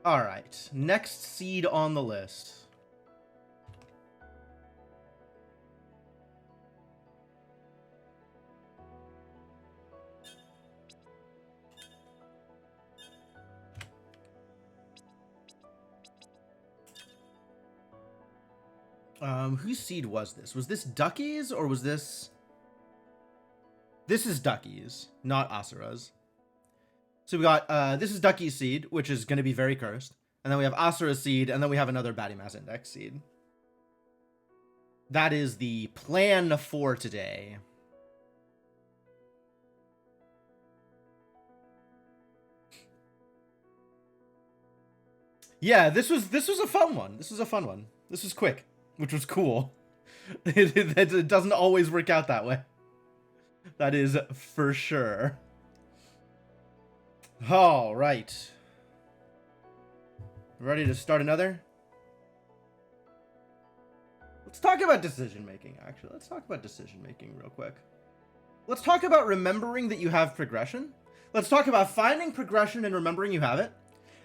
Alright, next seed on the list. Whose seed was this? Was this Ducky's or was this... This is Ducky's, not Asura's. So we got, this is Ducky's seed, which is going to be very cursed. And then we have Asura's seed, and then we have another Batty Mass Index seed. That is the plan for today. Yeah, this was a fun one. This was a fun one. This was quick, which was cool. It doesn't always work out that way. That is for sure. All right. Ready to start another? Let's talk about decision making, actually. Let's talk about decision making real quick. Let's talk about remembering that you have progression. Let's talk about finding progression and remembering you have it.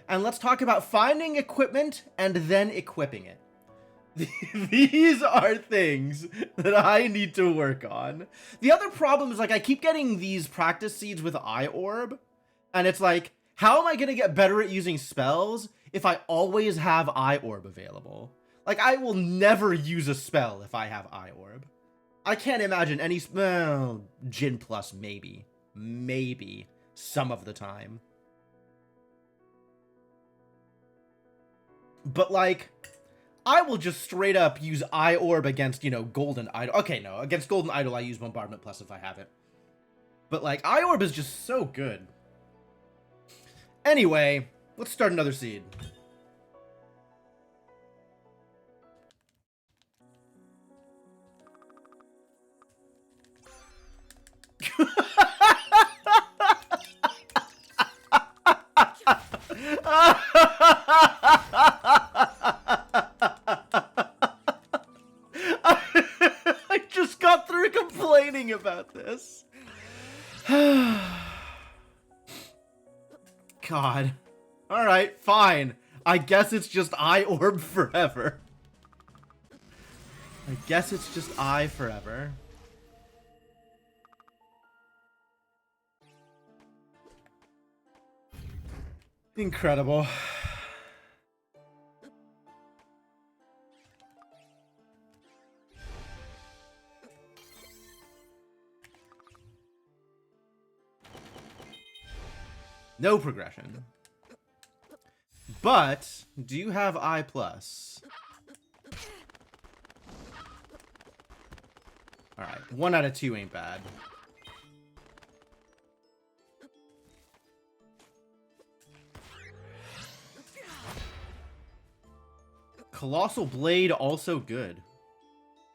And let's talk about finding equipment and then equipping it. These are things that I need to work on. The other problem is, like, I keep getting these practice seeds with Eye Orb. And it's like, how am I going to get better at using spells if I always have Eye Orb available? Like, I will never use a spell if I have Eye Orb. I can't imagine any... Well, Jin Plus, maybe. Maybe. Some of the time. But, like, I will just straight up use Eye Orb against, you know, Golden Idol. Okay, no. Against Golden Idol, I use Bombardment Plus if I have it. But, like, Eye Orb is just so good. Anyway, let's start another seed. I just got through complaining about this. God. Alright, fine. I guess it's just Eye Orb forever. I guess it's just Eye forever. Incredible. No progression. But, do you have I+? Alright, 1 out of 2 ain't bad. Colossal Blade, also good.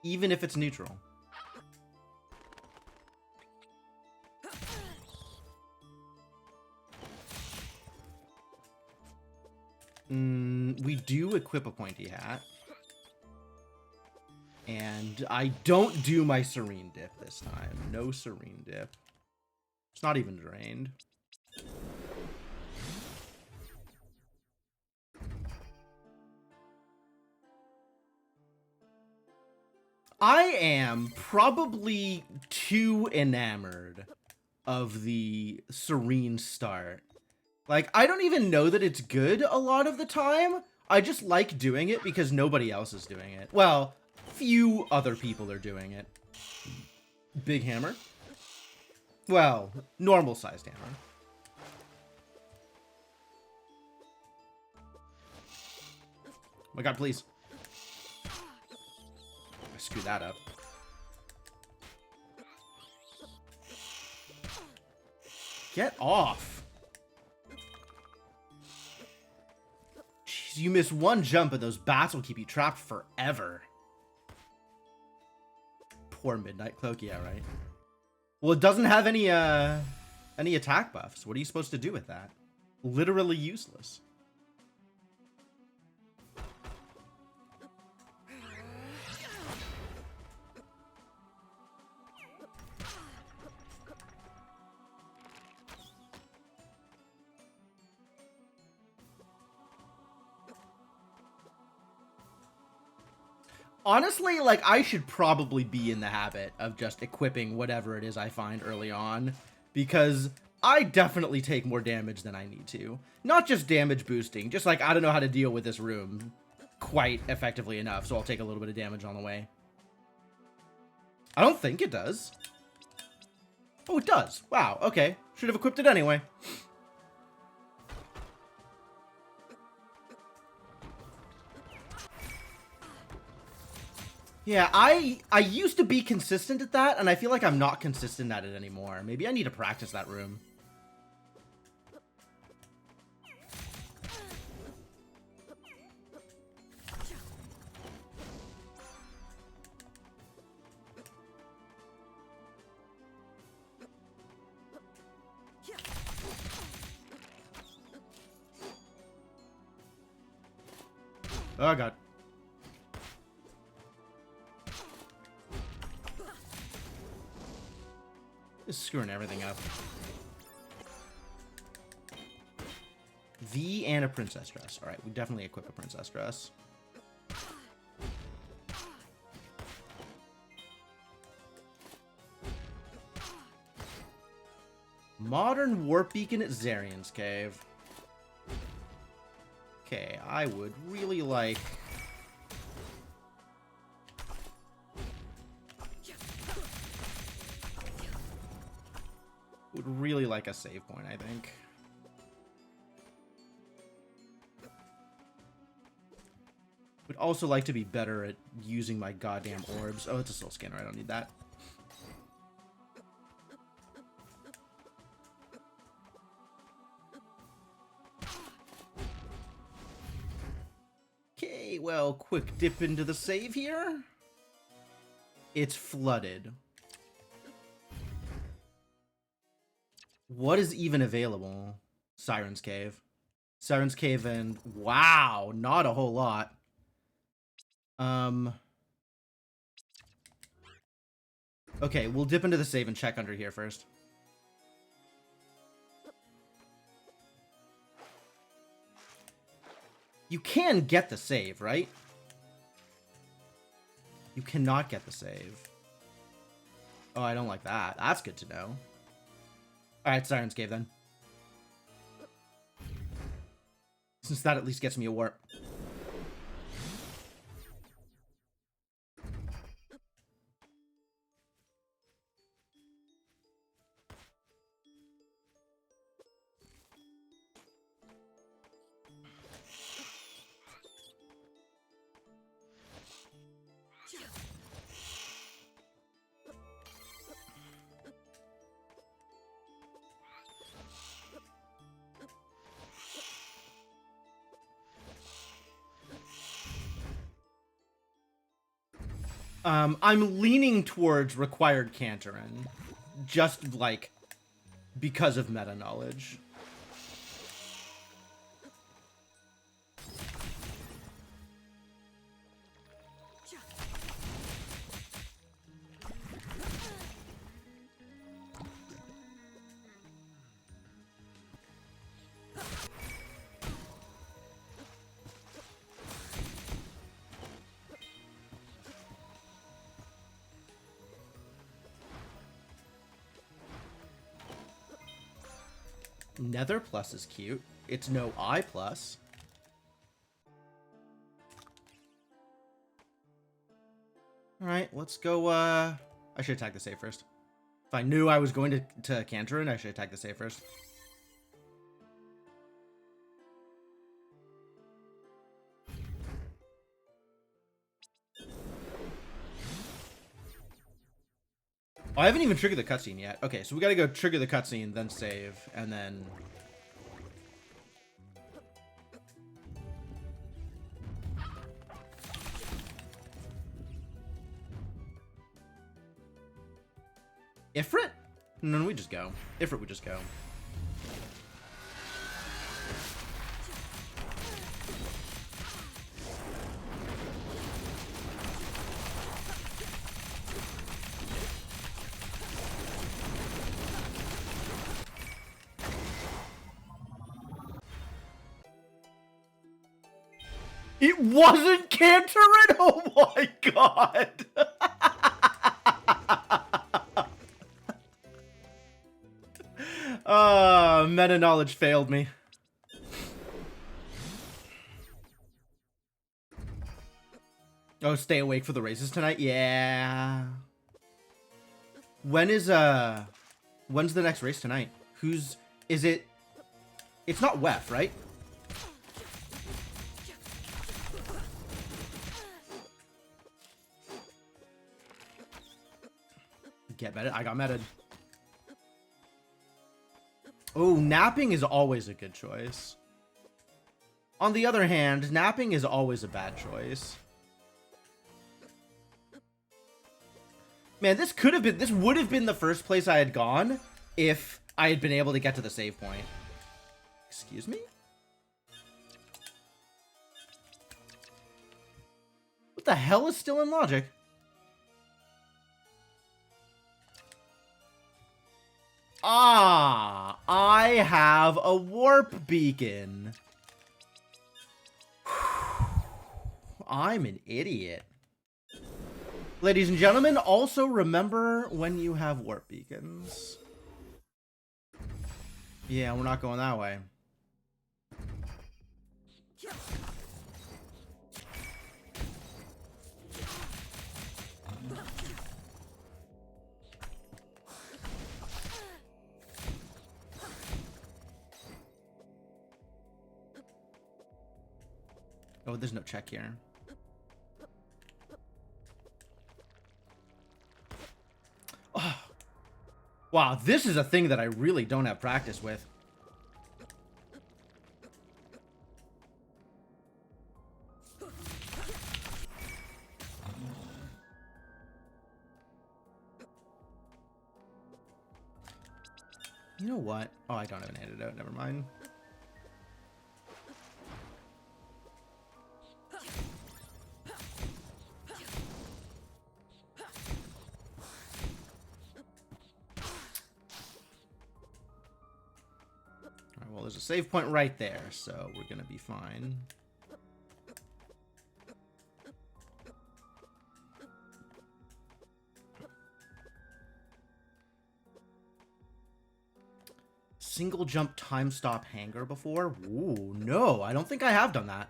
Even if it's neutral. We do equip a Pointy Hat. And I don't do my Serene Dip this time. No Serene Dip. It's not even drained. I am probably too enamored of the Serene start. Like, I don't even know that it's good a lot of the time. I just like doing it because nobody else is doing it. Well, few other people are doing it. Big hammer. Well, normal-sized hammer. Oh my god, please. I screwed that up. Get off. Jeez, you miss one jump and those bats will keep you trapped forever. Poor Midnight Cloak, yeah, right? Well, it doesn't have any attack buffs. What are you supposed to do with that? Literally useless. Honestly, like, I should probably be in the habit of just equipping whatever it is I find early on, because I definitely take more damage than I need to. Not just damage boosting, just like, I don't know how to deal with this room quite effectively enough, so I'll take a little bit of damage on the way. I don't think it does. Oh, it does. Wow, okay. Should have equipped it anyway. Yeah, I used to be consistent at that, and I feel like I'm not consistent at it anymore. Maybe I need to practice that room. Oh, God. Just screwing everything up. V and a princess dress. Alright, we definitely equip a princess dress. Modern warp beacon at Zarian's Cave. Okay, I would really like... Would really like a save point, I think. Would also like to be better at using my goddamn orbs. Oh, it's a soul scanner. I don't need that. Okay, well, quick dip into the save here. It's flooded. What is even available? Siren's Cave. Siren's Cave and... Wow, not a whole lot. Okay, we'll dip into the save and check under here first. You can get the save, right? You cannot get the save. Oh, I don't like that. That's good to know. Alright, Siren's Cave then. Since that at least gets me a warp. I'm leaning towards required Cantorin, just, like, because of meta knowledge. Nether plus is cute. It's no I plus. Alright, let's go, I should attack the save first. If I knew I was going to Cantorin, I should attack the save first. Oh, I haven't even triggered the cutscene yet. Okay, so we gotta go trigger the cutscene, then save, and then... Ifrit? No, we just go. Ifrit would just go. It wasn't Cantorin? Oh my god! Meta knowledge failed me. Oh, stay awake for the races tonight? Yeah. When's the next race tonight? Is it? It's not WEF, right? Get meted. I got meted. Oh, napping is always a good choice. On the other hand, napping is always a bad choice. Man, this would have been the first place I had gone if I had been able to get to the save point. Excuse me? What the hell is still in logic? Ah, I have a warp beacon. I'm an idiot. Ladies and gentlemen, also remember when you have warp beacons. Yeah, we're not going that way. Oh, there's no check here. Oh. Wow, this is a thing that I really don't have practice with. You know what? Oh, I don't have an antidote. Never mind. Well, there's a save point right there, so we're gonna be fine. Single jump time stop hanger before? Ooh, no, I don't think I have done that.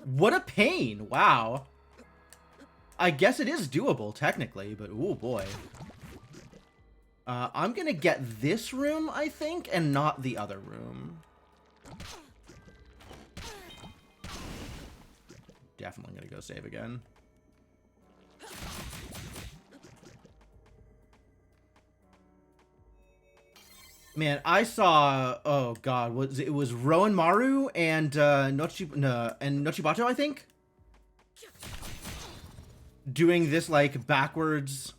What a pain. Wow. I guess it is doable, technically, but ooh, boy. I'm gonna get this room, I think, and not the other room. Definitely gonna go save again. Man, I saw, oh god, it was Rowan Maru and Nochibato, I think, doing this like backwards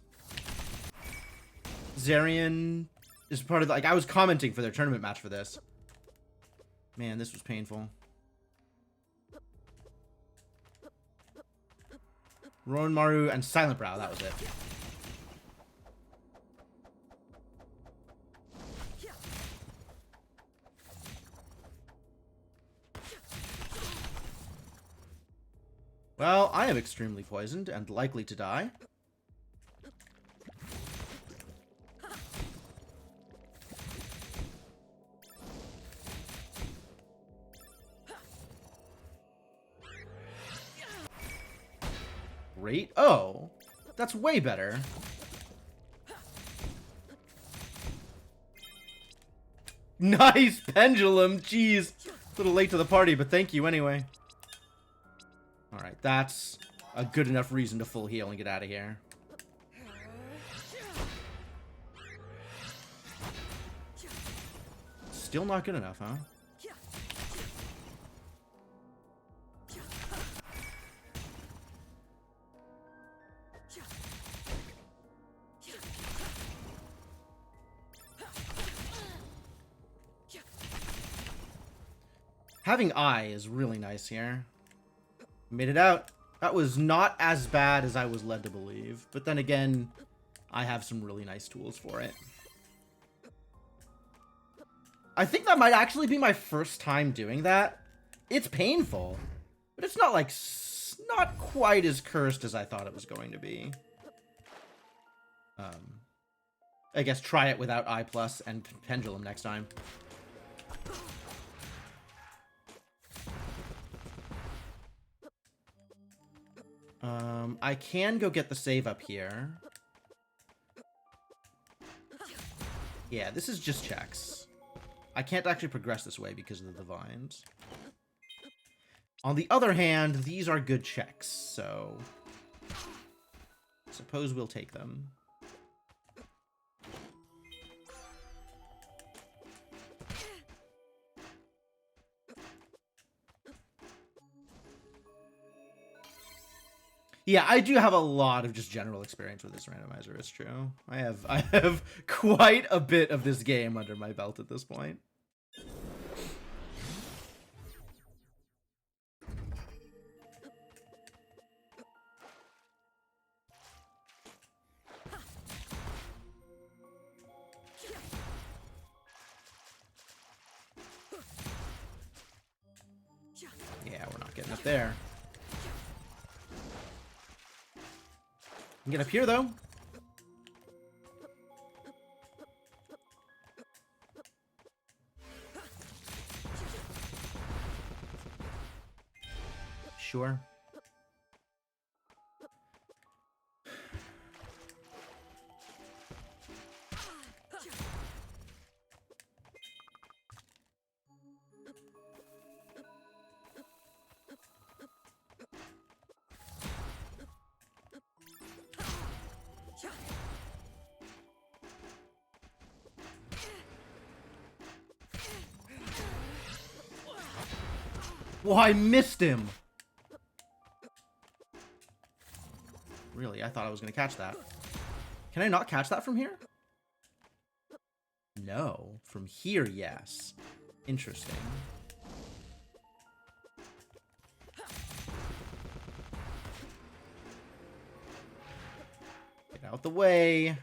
Zarian is part of the, like, I was commenting for their tournament match for this. Man, this was painful. Rowan Maru and Silent Brow, that was it. Well, I am extremely poisoned and likely to die. Great. Oh, that's way better. Nice pendulum. Jeez. A little late to the party, but thank you anyway. Alright, that's a good enough reason to full heal and get out of here. Still not good enough, huh? Having eye is really nice here. Made it out. That was not as bad as I was led to believe. But then again, I have some really nice tools for it. I think that might actually be my first time doing that. it's painful, but it's not like not quite as cursed as I thought it was going to be. I guess try it without I+ and Pendulum next time. I can go get the save up here. Yeah, this is just checks. I can't actually progress this way because of the vines. On the other hand, these are good checks, so suppose we'll take them. Yeah, I do have a lot of just general experience with this randomizer, it's true. I have quite a bit of this game under my belt at this point. Yeah, we're not getting up there. We can get up here, though. Sure. Well, I missed him. Really? I thought I was going to catch that. Can I not catch that from here? No. From here, yes. Interesting. Get out the way.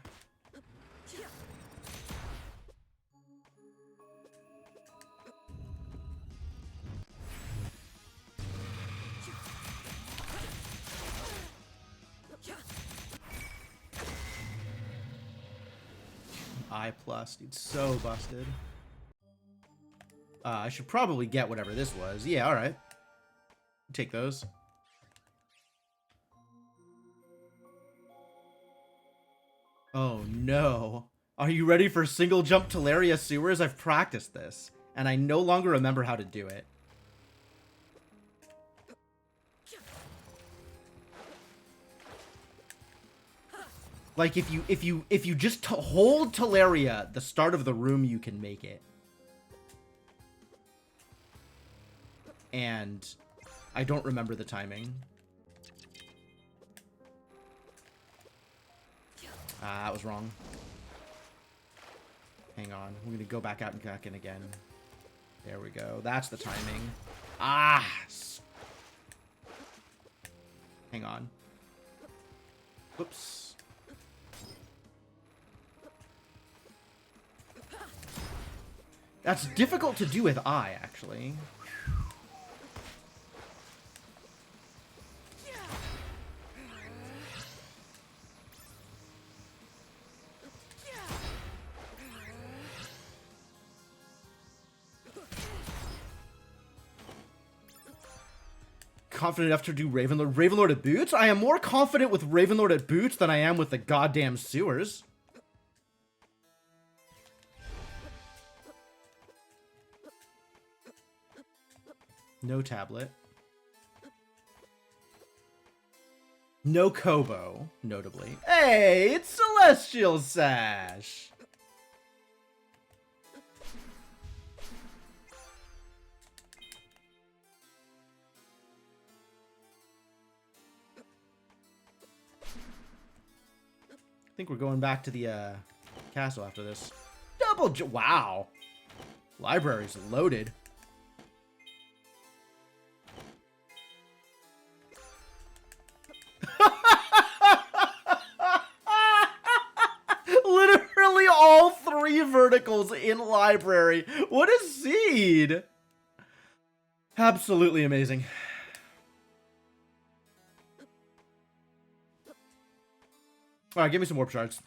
I+, dude, so busted. I should probably get whatever this was. Yeah, alright. Take those. Oh no. Are you ready for single jump Teleria sewers? I've practiced this, and I no longer remember how to do it. Like if you just hold Teleria, the start of the room, you can make it. And I don't remember the timing. That was wrong. Hang on. We're gonna go back out and back in again. There we go. That's the timing. Ah! Hang on. Whoops. That's difficult to do with I, actually. Confident enough to do Ravenlord. Ravenlord at Boots? I am more confident with Ravenlord at Boots than I am with the goddamn sewers. No tablet. No Kobo, notably. Hey, it's Celestial Sash! I think we're going back to the castle after this. Wow! Library's loaded. Literally all 3 verticals in library. What a seed! Absolutely amazing. Alright, give me some warp shards.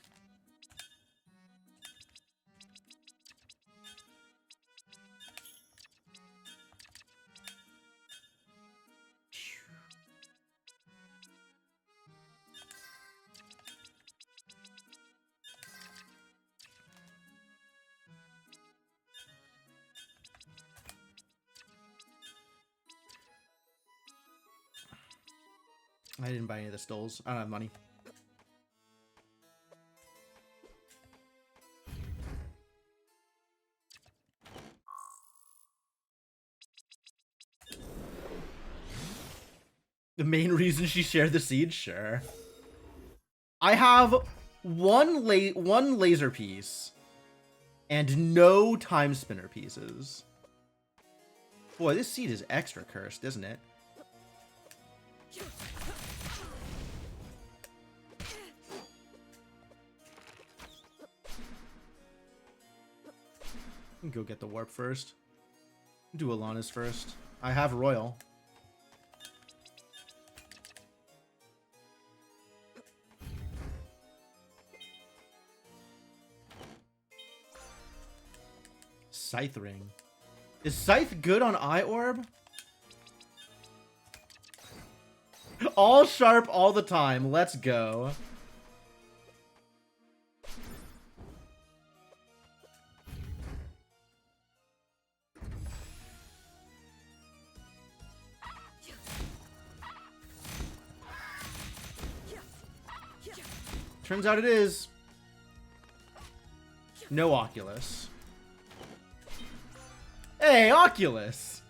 I didn't buy any of the stills. I don't have money. The main reason she shared the seed? Sure. I have one laser piece and no time spinner pieces. Boy, this seed is extra cursed, isn't it? Go get the warp first. Do Alana's first. I have Royal. Scythe Ring. Is Scythe good on Eye Orb? All sharp all the time. Let's go. Turns out it is. No Oculus. Hey, Oculus!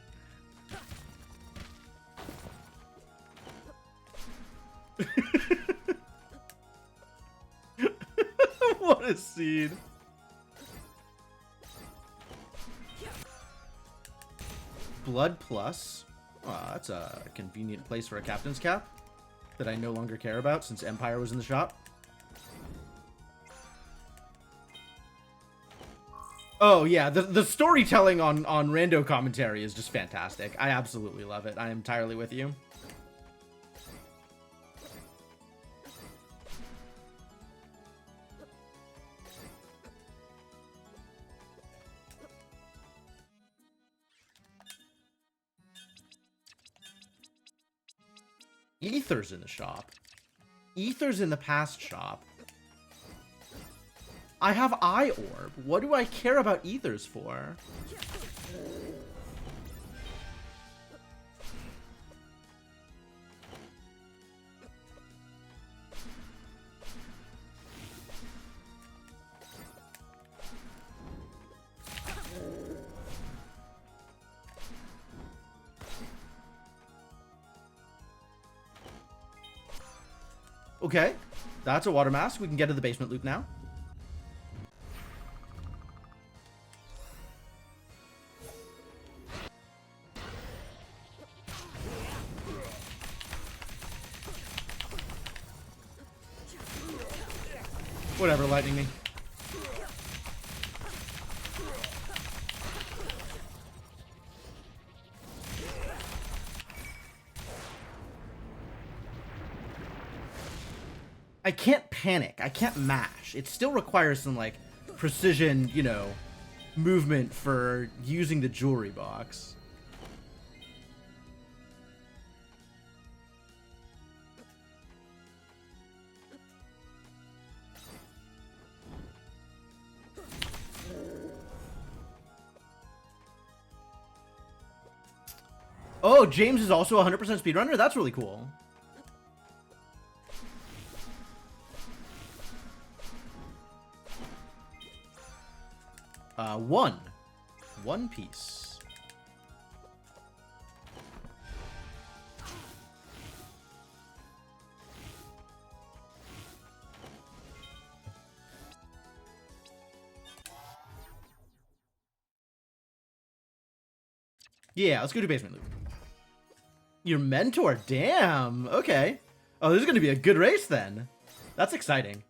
What a seed. Blood Plus. Oh, that's a convenient place for a captain's cap that I no longer care about since Empire was in the shop. Oh yeah, the storytelling on Rando commentary is just fantastic. I absolutely love it. I am entirely with you. Ether's in the shop. Ether's in the past shop. I have Eye Orb. What do I care about Ethers for? Okay, that's a water mask. We can get to the basement loop now. Whatever, lightning me. I can't panic. I can't mash. It still requires some, like, precision, you know, movement for using the jewelry box. Oh, James is also a 100% speedrunner? That's really cool. One piece. Yeah, let's go to basement loop. Your mentor? Damn. Okay. Oh, this is going to be a good race then. That's exciting.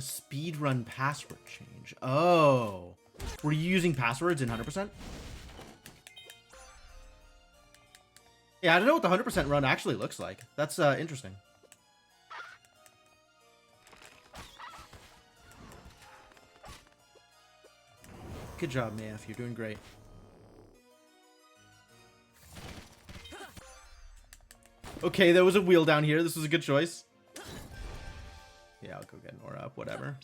A speedrun password change. Oh. Were you using passwords in 100%? Yeah, I don't know what the 100% run actually looks like. That's interesting. Good job, Maef. You're doing great. Okay, there was a wheel down here. This was a good choice. Yeah, I'll go get Nora up. Whatever.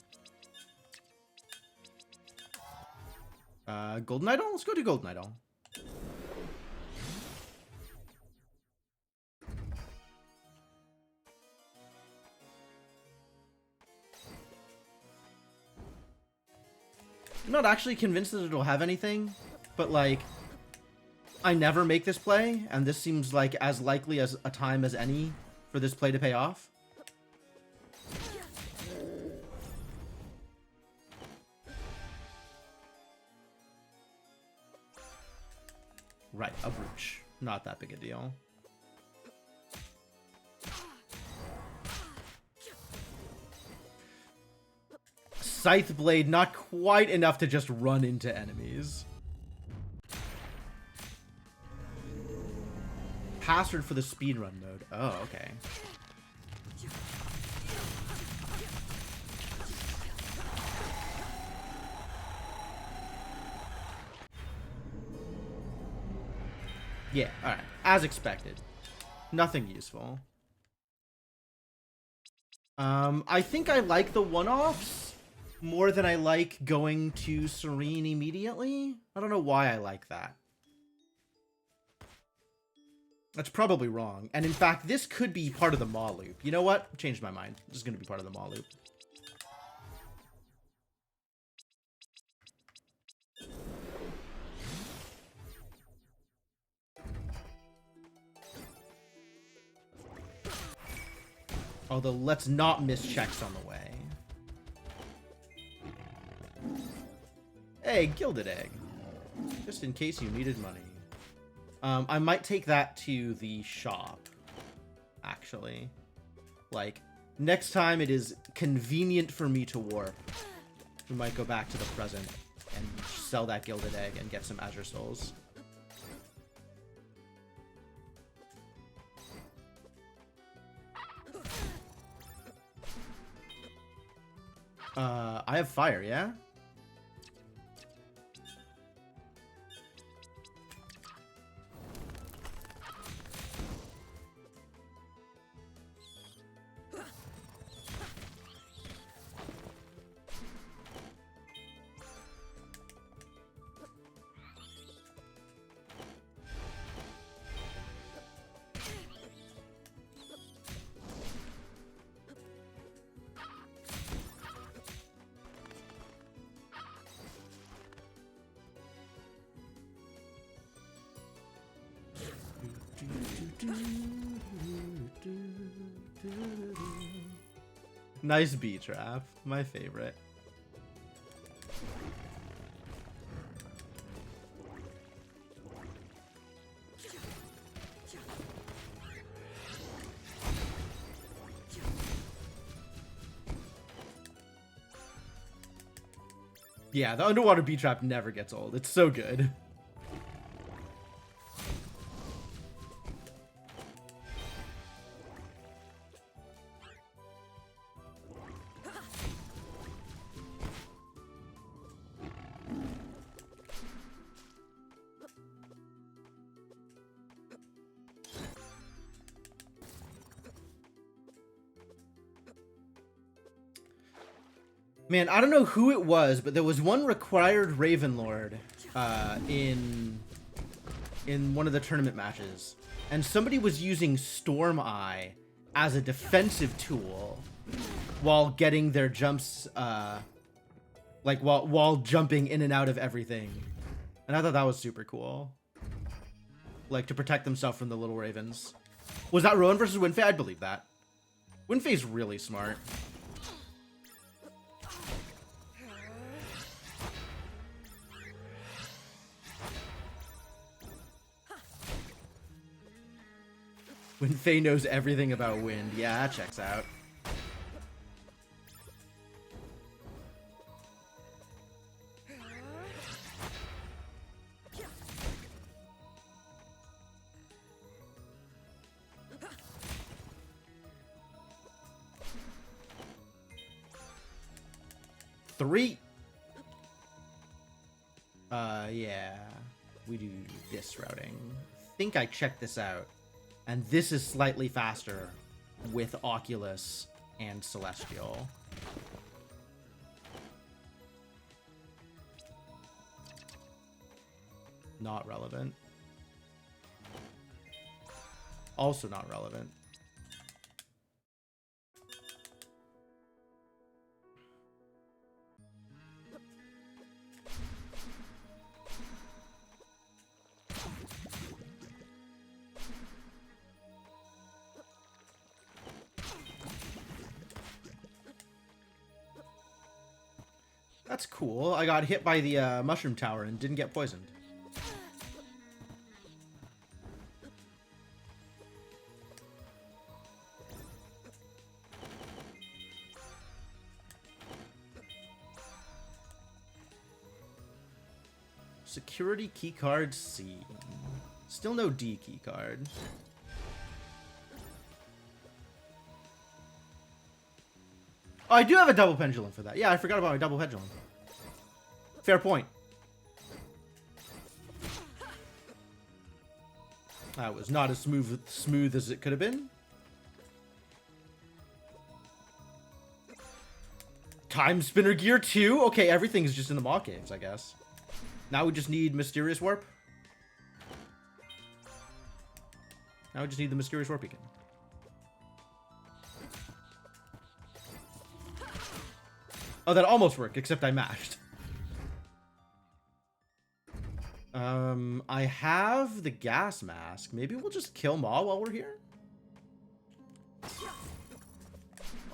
Golden Idol? Let's go do Golden Idol. I'm not actually convinced that it'll have anything, but like, I never make this play, and this seems like as likely as a time as any for this play to pay off. Right, a brooch. Not that big a deal. Scythe Blade, not quite enough to just run into enemies. Password for the speedrun mode. Oh, okay. Yeah, alright. As expected. Nothing useful. I think I like the one-offs more than I like going to Serene immediately. I don't know why I like that. That's probably wrong. And in fact, this could be part of the Maw loop. You know what? Changed my mind. This is going to be part of the Maw loop. Although, let's not miss checks on the way. Hey, Gilded Egg. Just in case you needed money. I might take that to the shop, actually. Like, next time it is convenient for me to warp, we might go back to the present and sell that Gilded Egg and get some Azure Souls. I have fire, yeah? Nice bee trap, my favorite. Yeah, the underwater bee trap never gets old. It's so good. Man, I don't know who it was, but there was one required Ravenlord in one of the tournament matches, and somebody was using Storm Eye as a defensive tool while getting their jumps, like while jumping in and out of everything, and I thought that was super cool. Like to protect themselves from the little ravens. Was that Rowan versus Winfei? I'd believe that. Winfei's really smart. When Faye knows everything about wind. Yeah, that checks out. 3. Yeah. We do this routing. I think I checked this out. And this is slightly faster with Oculus and Celestial. Not relevant. Also not relevant. That's cool. I got hit by the mushroom tower and didn't get poisoned. Security keycard C. Still no D keycard. Oh, I do have a double pendulum for that. Yeah, I forgot about my double pendulum. Fair point. That was not as smooth as it could have been. Timespinner gear 2? Okay, everything's just in the mock caves, I guess. Now we just need Mysterious Warp. Now we just need the Mysterious Warp beacon. Oh, that almost worked, except I mashed. I have the gas mask. Maybe we'll just kill Maw while we're here?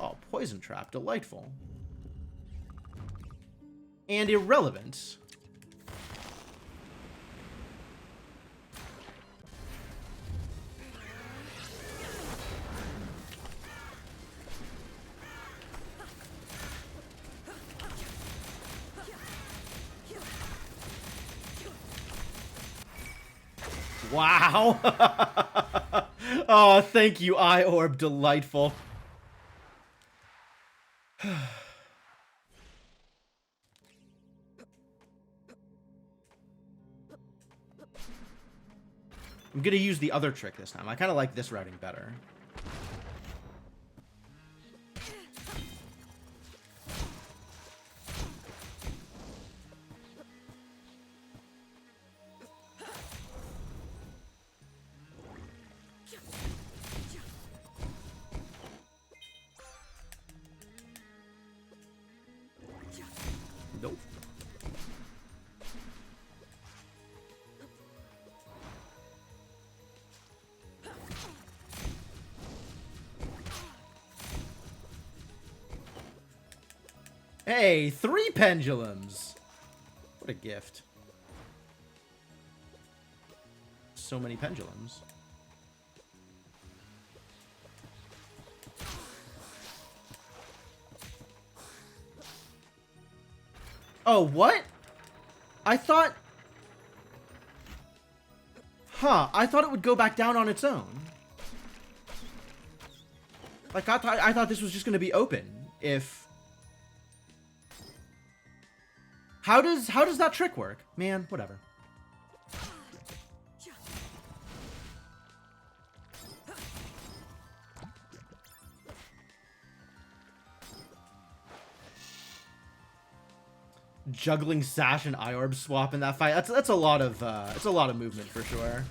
Oh, poison trap. Delightful. And irrelevant. Wow. Oh, thank you, Eye Orb. Delightful. I'm gonna use the other trick this time. I kind of like this routing better. Nope. Hey, 3 pendulums. What a gift. So many pendulums. Oh, what? I thought... Huh, I thought it would go back down on its own. Like, I thought this was just gonna be open if... How does that trick work? Man, whatever. Juggling Sash and Eye Orb swap in that fight. That's a lot of movement for sure.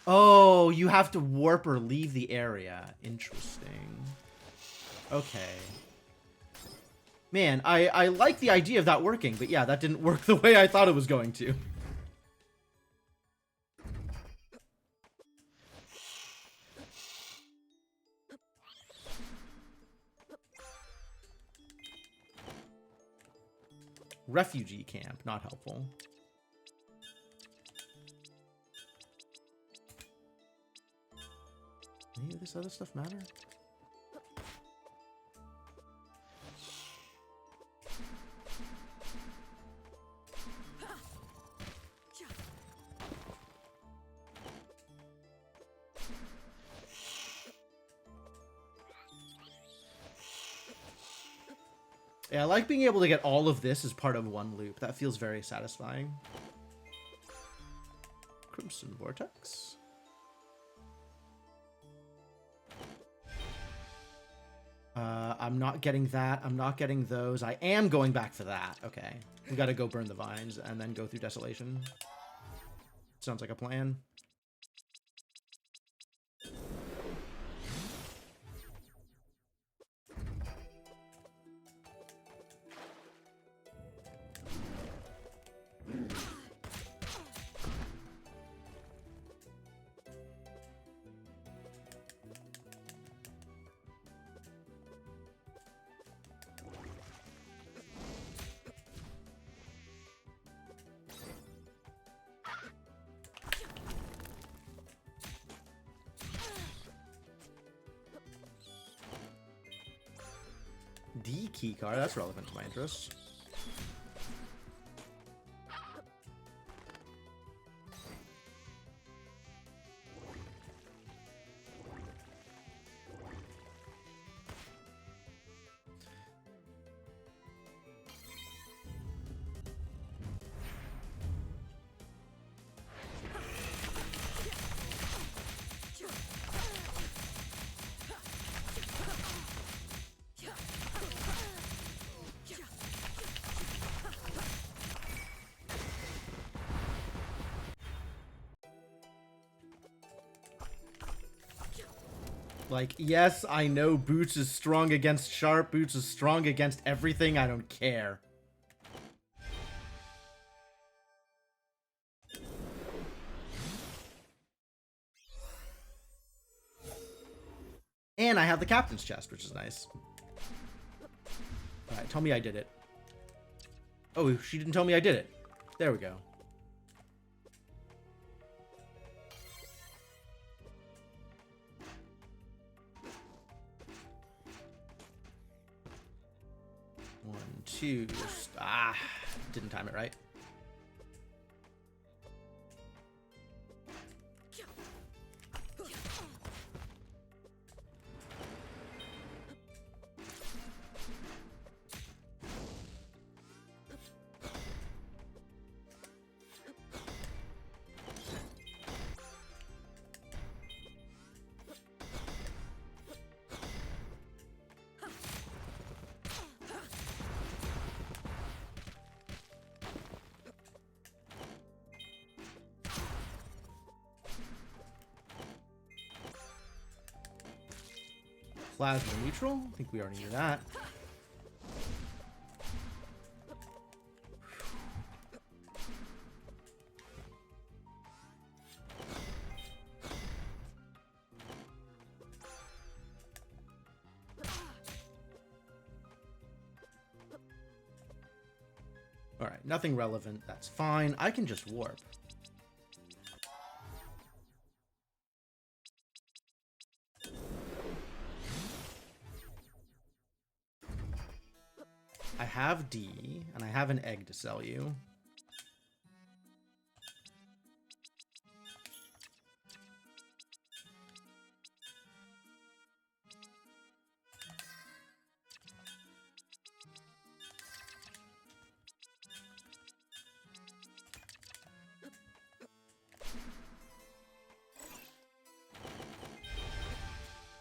Oh, you have to warp or leave the area. Interesting. Okay. Man, I like the idea of that working, but yeah, that didn't work the way I thought it was going to. Refugee camp, not helpful. Any of this other stuff matter? Yeah, I like being able to get all of this as part of one loop. That feels very satisfying. Crimson Vortex. I'm not getting that. I'm not getting those. I am going back for that. Okay. We gotta go burn the vines and then go through Desolation. Sounds like a plan. D key card, that's relevant to my interests. Like, yes, I know Boots is strong against Sharp. Boots is strong against everything. I don't care. And I have the Captain's Chest, which is nice. Alright, tell me I did it. Oh, she didn't tell me I did it. There we go. One, two. Ah, didn't time it right. Plasma neutral? I think we already knew that. Alright, nothing relevant. That's fine. I can just warp. I have D, and I have an egg to sell you.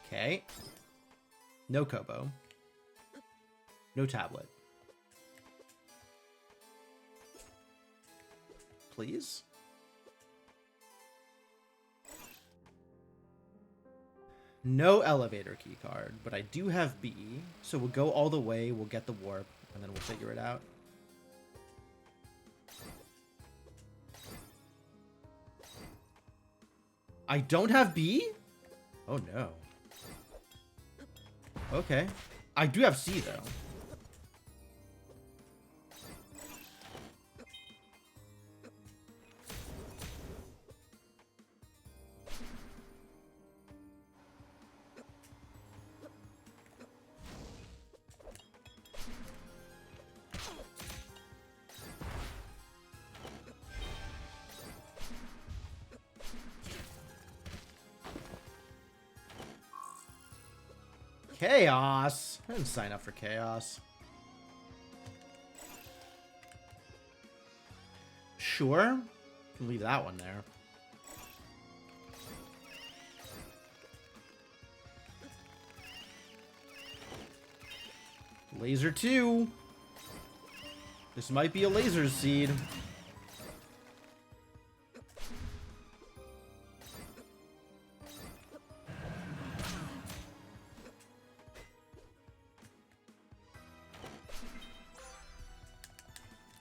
Okay. No Kobo. No tablet. Please? No elevator key card, but I do have B, so we'll go all the way, we'll get the warp, and then we'll figure it out. I don't have B? Oh no. Okay. I do have C though. Chaos. I didn't sign up for chaos. Sure. Can leave that one there. Laser 2. This might be a laser seed.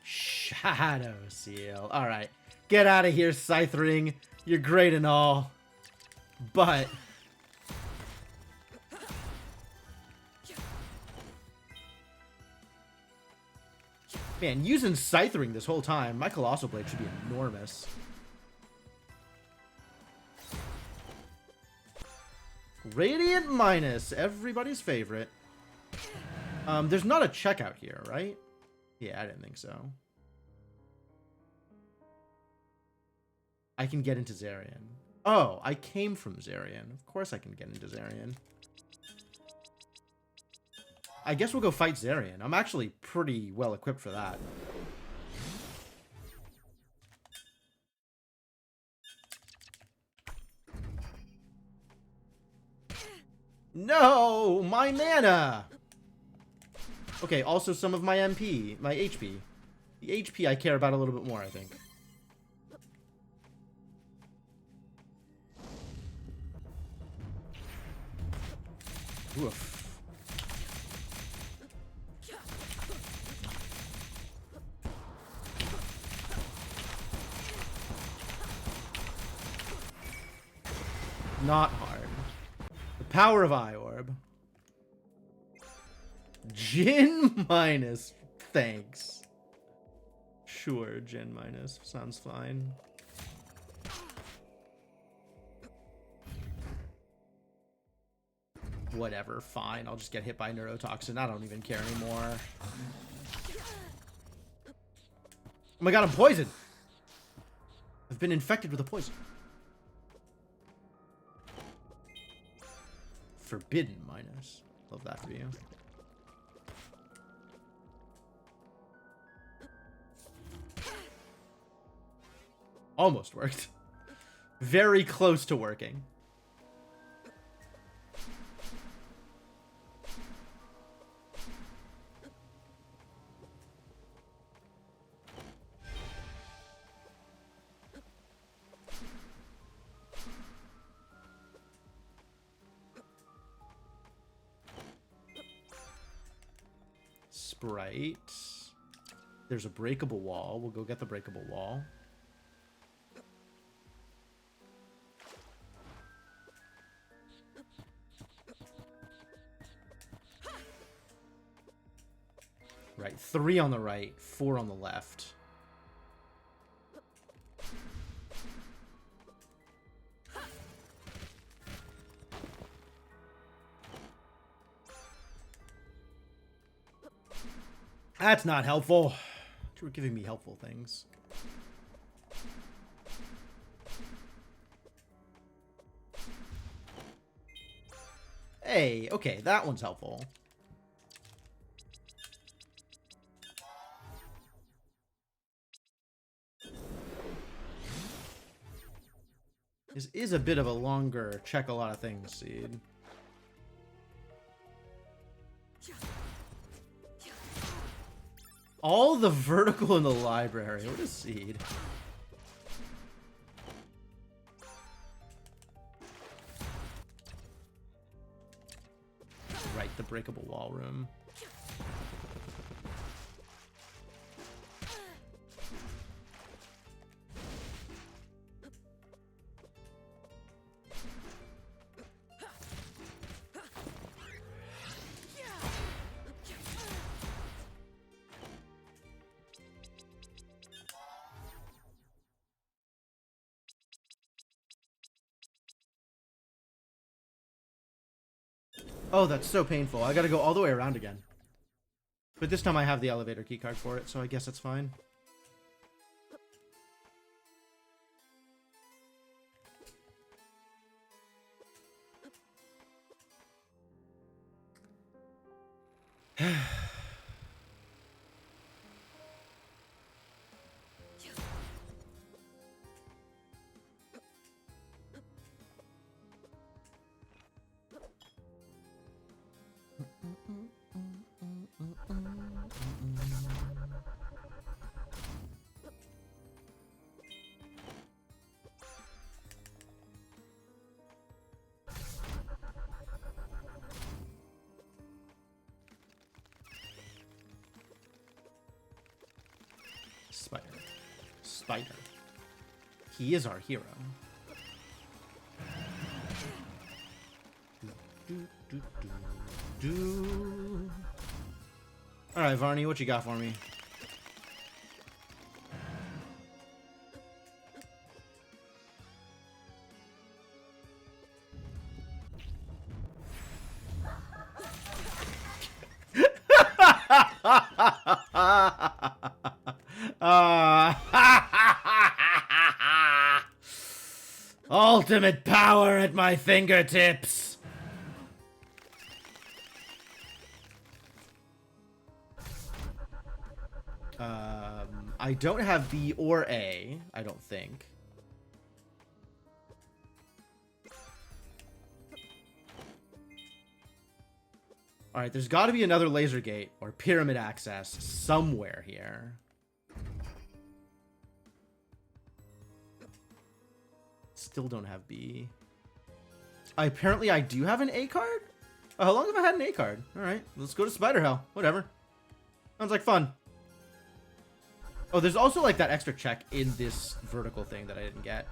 Shadow Seal. Alright. Get out of here, Scythering. You're great and all. But... man, using Scythering this whole time, my Colossal Blade should be enormous. Radiant Minus, everybody's favorite. There's not a checkout here, right? Yeah, I didn't think so. I can get into Zarian. Oh, I came from Zarian. Of course I can get into Zarian. I guess we'll go fight Zarian. I'm actually pretty well equipped for that. No! My mana! Okay, also some of my MP. My HP. The HP I care about a little bit more, I think. Oof. Not hard. The power of Eye Orb. Jin minus. Thanks. Sure, Jin minus. Sounds fine. Whatever, fine. I'll just get hit by Neurotoxin. I don't even care anymore. Oh my god, I'm poisoned! I've been infected with a poison. Forbidden minus. Love that for you. Almost worked. Very close to working. Sprite. There's a breakable wall. We'll go get the breakable wall. Right, 3 on the right, 4 on the left. That's not helpful. You were giving me helpful things. Hey, okay, that one's helpful. This is a bit of a longer check a lot of things seed. All the vertical in the library. What a seed. Right, the breakable wall room. Oh, that's so painful. I gotta go all the way around again. But this time I have the elevator keycard for it, so I guess it's fine. Spider. Spider. He is our hero. Alright, Varney, what you got for me? Ultimate power at my fingertips. I don't have B or A, I don't think. Alright, there's got to be another laser gate or pyramid access somewhere here. Still don't have B. Apparently I do have an A card? Oh, how long have I had an A card? Alright, let's go to Spider Hell. Whatever. Sounds like fun. Oh, there's also like that extra check in this vertical thing that I didn't get.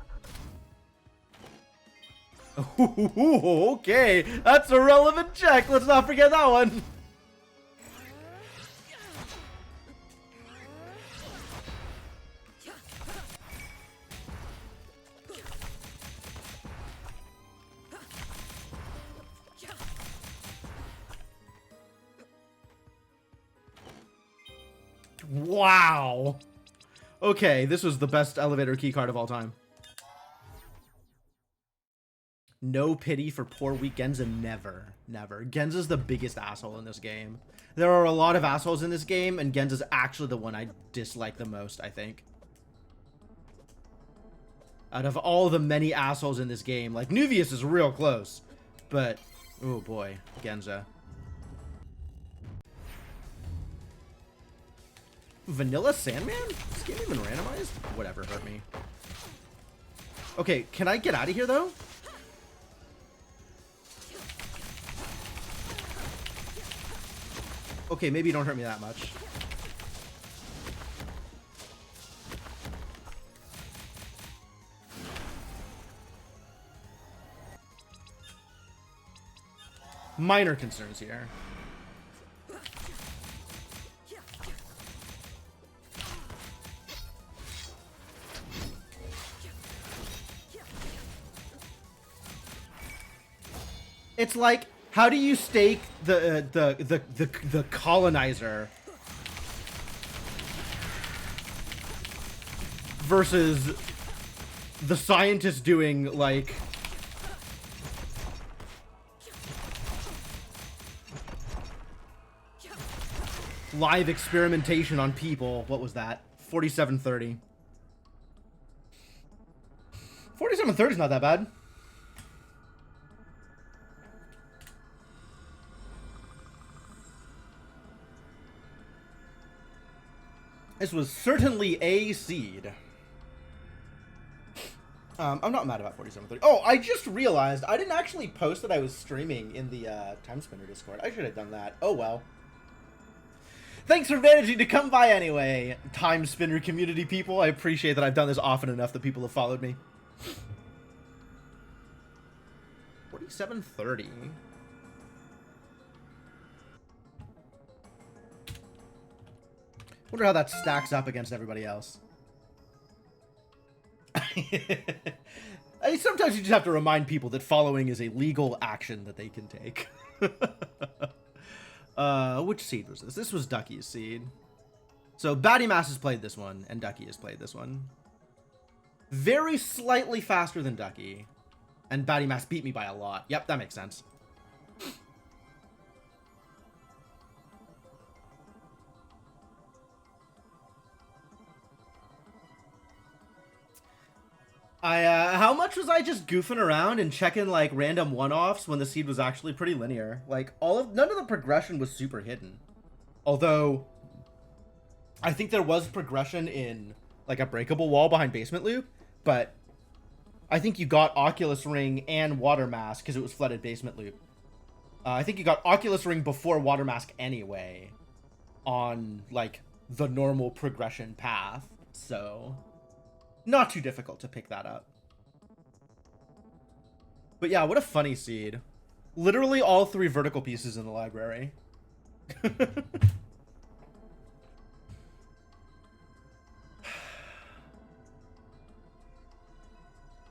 Ooh, okay, that's a relevant check. Let's not forget that one. Wow. Okay, this was the best elevator keycard of all time. No pity for poor weak Genza. Never. Never. Genza's the biggest asshole in this game. There are a lot of assholes in this game, and Genza's actually the one I dislike the most, I think. Out of all the many assholes in this game, like, Nuvius is real close. But, oh boy, Genza. Vanilla Sandman? This game even randomized? Whatever, hurt me. Okay, can I get out of here, though? Okay, maybe you don't hurt me that much. Minor concerns here. It's like, how do you stake the colonizer versus the scientist doing like live experimentation on people? What was that? 4730. 4730 is not that bad. This was certainly a seed. I'm not mad about 4730. Oh, I just realized I didn't actually post that I was streaming in the Timespinner Discord. I should have done that. Oh well. Thanks for managing to come by anyway, Timespinner community people. I appreciate that I've done this often enough that people have followed me. 4730. Wonder how that stacks up against everybody else. I mean, sometimes you just have to remind people that following is a legal action that they can take. Which seed was this? This was Ducky's seed. So Batty Mass has played this one, and Ducky has played this one. Very slightly faster than Ducky. And Batty Mass beat me by a lot. Yep, that makes sense. How much was I just goofing around and checking like random one-offs when the seed was actually pretty linear? Like none of the progression was super hidden. Although I think there was progression in like a breakable wall behind basement loop, but I think you got Oculus Ring and Water Mask because it was flooded basement loop. I think you got Oculus Ring before Water Mask anyway on like the normal progression path, so not too difficult to pick that up. But yeah, what a funny seed. Literally all 3 vertical pieces in the library.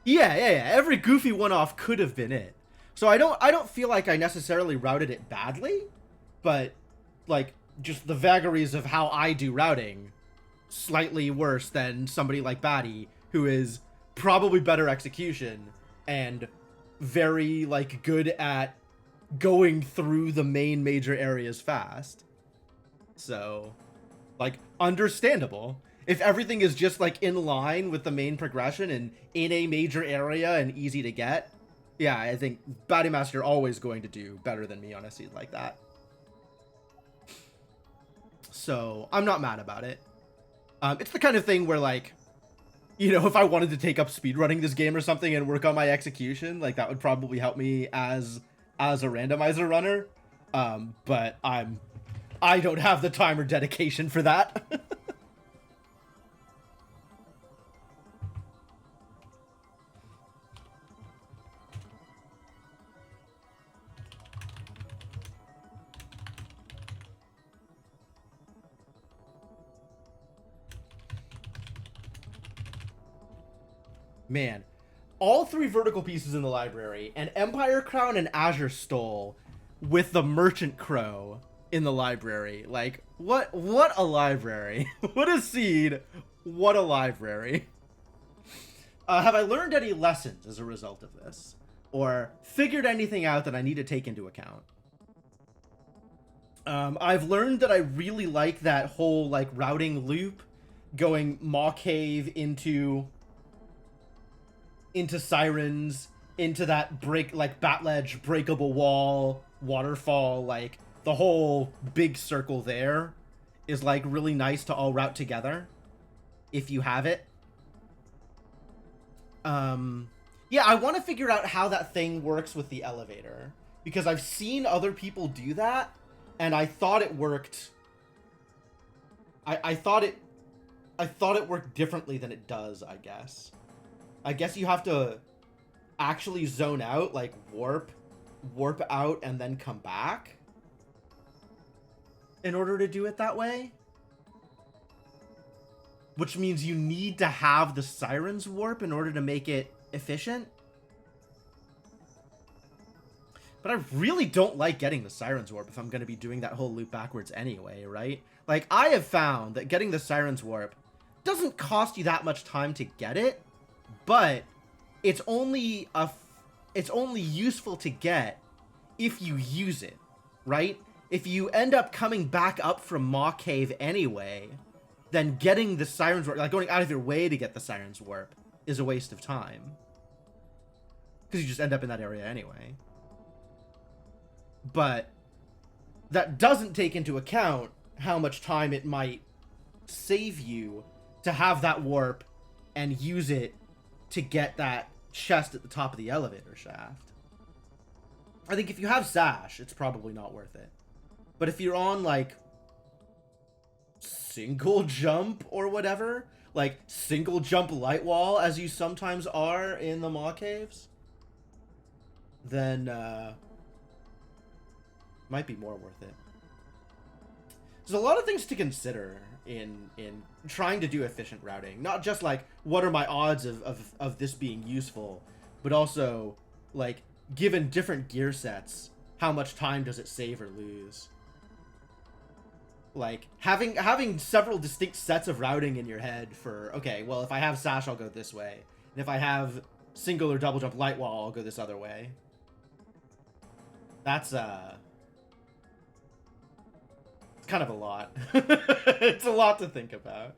Yeah. Every goofy one-off could have been it. So I don't feel like I necessarily routed it badly, but like just the vagaries of how I do routing, slightly worse than somebody like Batty, who is probably better execution and very like good at going through the main major areas fast. So, like, understandable. If everything is just like in line with the main progression and in a major area and easy to get, yeah, I think Batty Master always going to do better than me on a seed like that. So I'm not mad about it. It's the kind of thing where, like, you know, if I wanted to take up speedrunning this game or something and work on my execution, like, that would probably help me as a randomizer runner. But I don't have the time or dedication for that. Man, all 3 vertical pieces in the library, an Empire Crown and Azure Stole with the Merchant Crow in the library. Like, what a library. What a seed. What a library. Have I learned any lessons as a result of this? Or figured anything out that I need to take into account? I've learned that I really like that whole, like, routing loop, going Maw Cave into Sirens, into that Bat Ledge, breakable wall, waterfall, like, the whole big circle there is, like, really nice to all route together, if you have it. Yeah, I want to figure out how that thing works with the elevator, because I've seen other people do that, and I thought it worked. I thought it worked differently than it does, I guess. I guess you have to actually zone out, like warp out and then come back in order to do it that way. Which means you need to have the Sirens warp in order to make it efficient. But I really don't like getting the Sirens warp if I'm going to be doing that whole loop backwards anyway, right? Like, I have found that getting the Sirens warp doesn't cost you that much time to get it, but it's only useful to get if you use it, right? If you end up coming back up from Maw Cave anyway, then getting the Sirens warp, like going out of your way to get the Sirens warp, is a waste of time. Because you just end up in that area anyway. But that doesn't take into account how much time it might save you to have that warp and use it to get that chest at the top of the elevator shaft. I think if you have Sash, it's probably not worth it. But if you're on, like, single jump or whatever, like single jump light wall, as you sometimes are in the Maw Caves, then might be more worth it. There's a lot of things to consider in trying to do efficient routing. Not just like, what are my odds of this being useful, but also, like, given different gear sets, how much time does it save or lose? Like, having several distinct sets of routing in your head for, okay, well, if I have Sash, I'll go this way. And if I have single or double jump light wall, I'll go this other way. That's, it's kind of a lot. It's a lot to think about.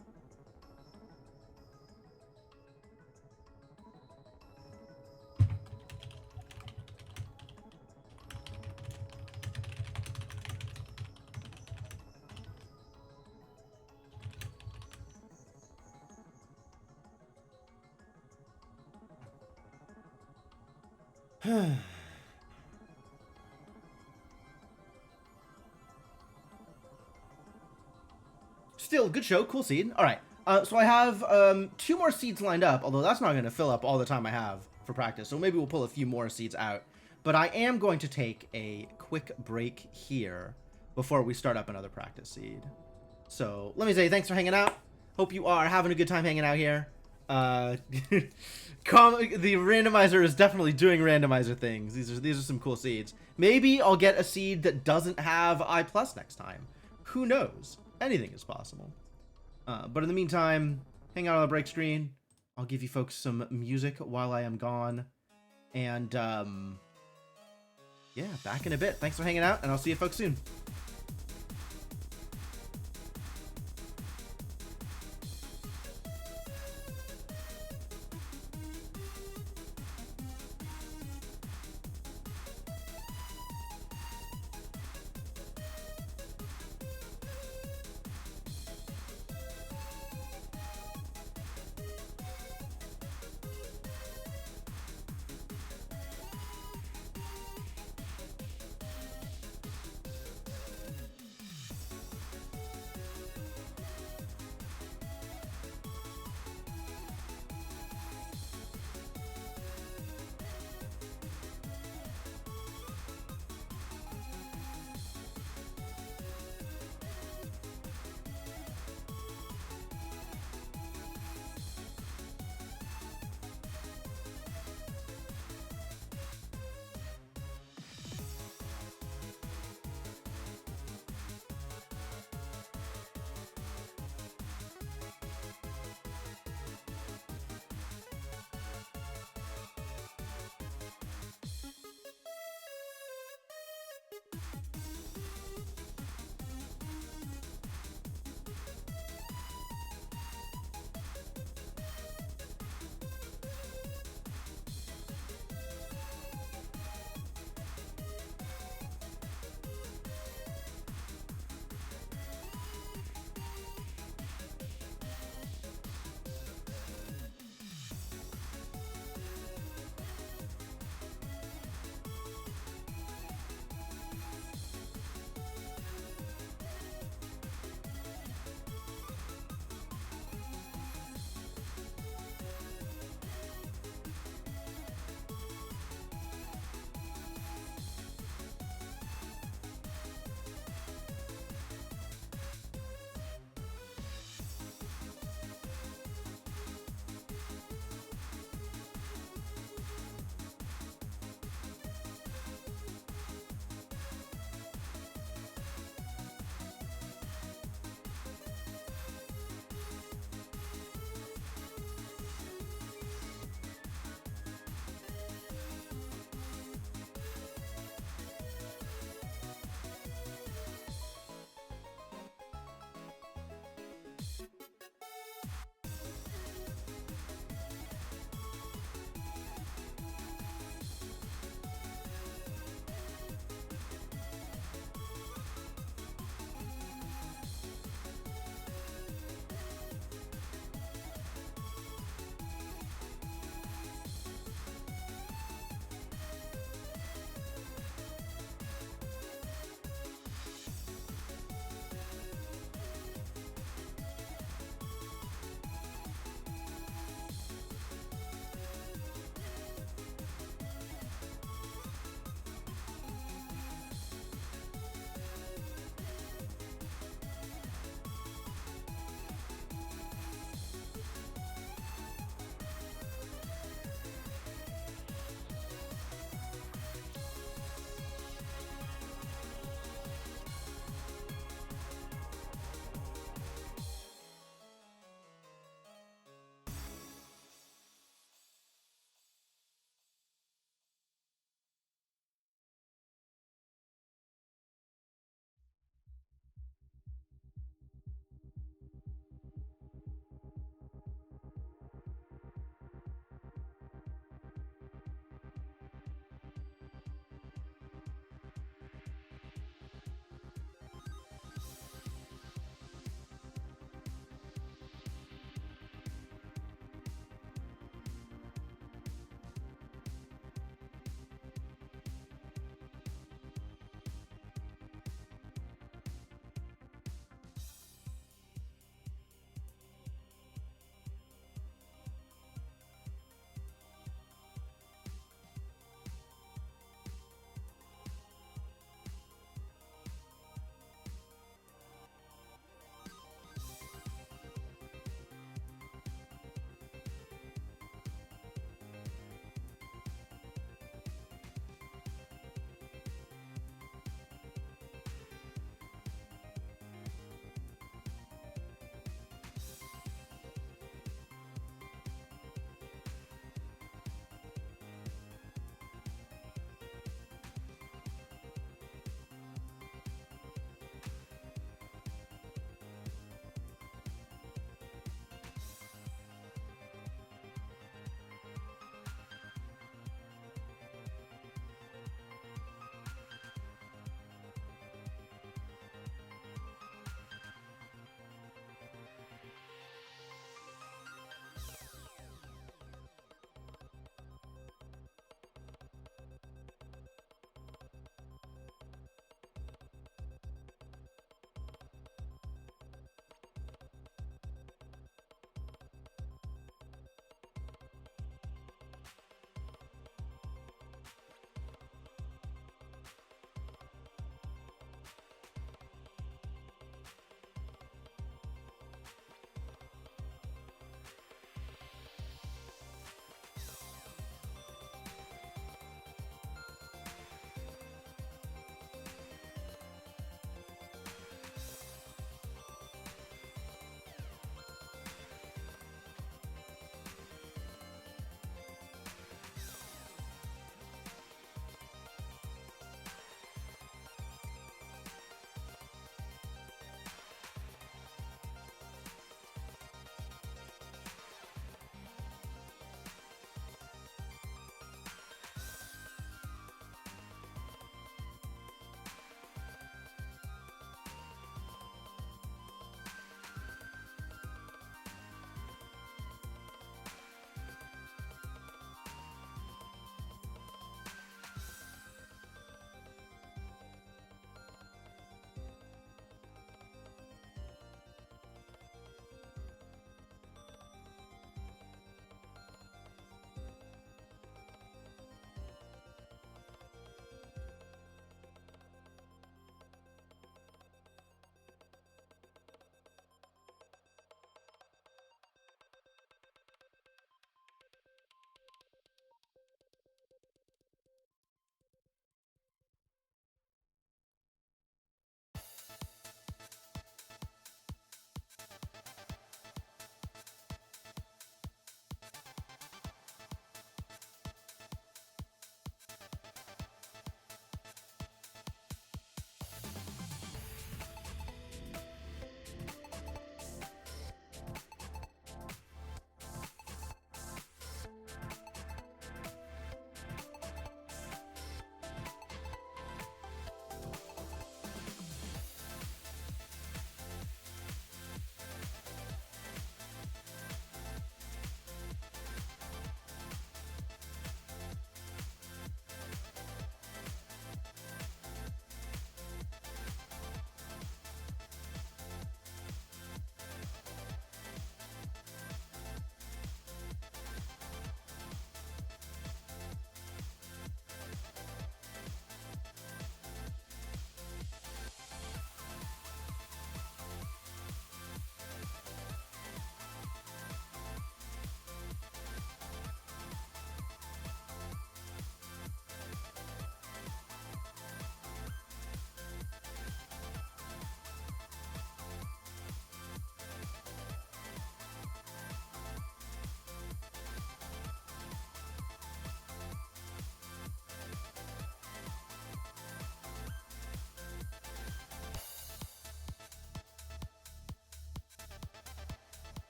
Still, good show, cool seed. All right, so I have 2 more seeds lined up, although that's not going to fill up all the time I have for practice, so maybe we'll pull a few more seeds out. But I am going to take a quick break here before we start up another practice seed. So let me say thanks for hanging out. Hope you are having a good time hanging out here. The randomizer is definitely doing randomizer things. These are some cool seeds. Maybe I'll get a seed that doesn't have I+ next time. Who knows? Anything is possible. But in the meantime, hang out on the break screen. I'll give you folks some music while I am gone. And yeah, back in a bit. Thanks for hanging out, and I'll see you folks soon.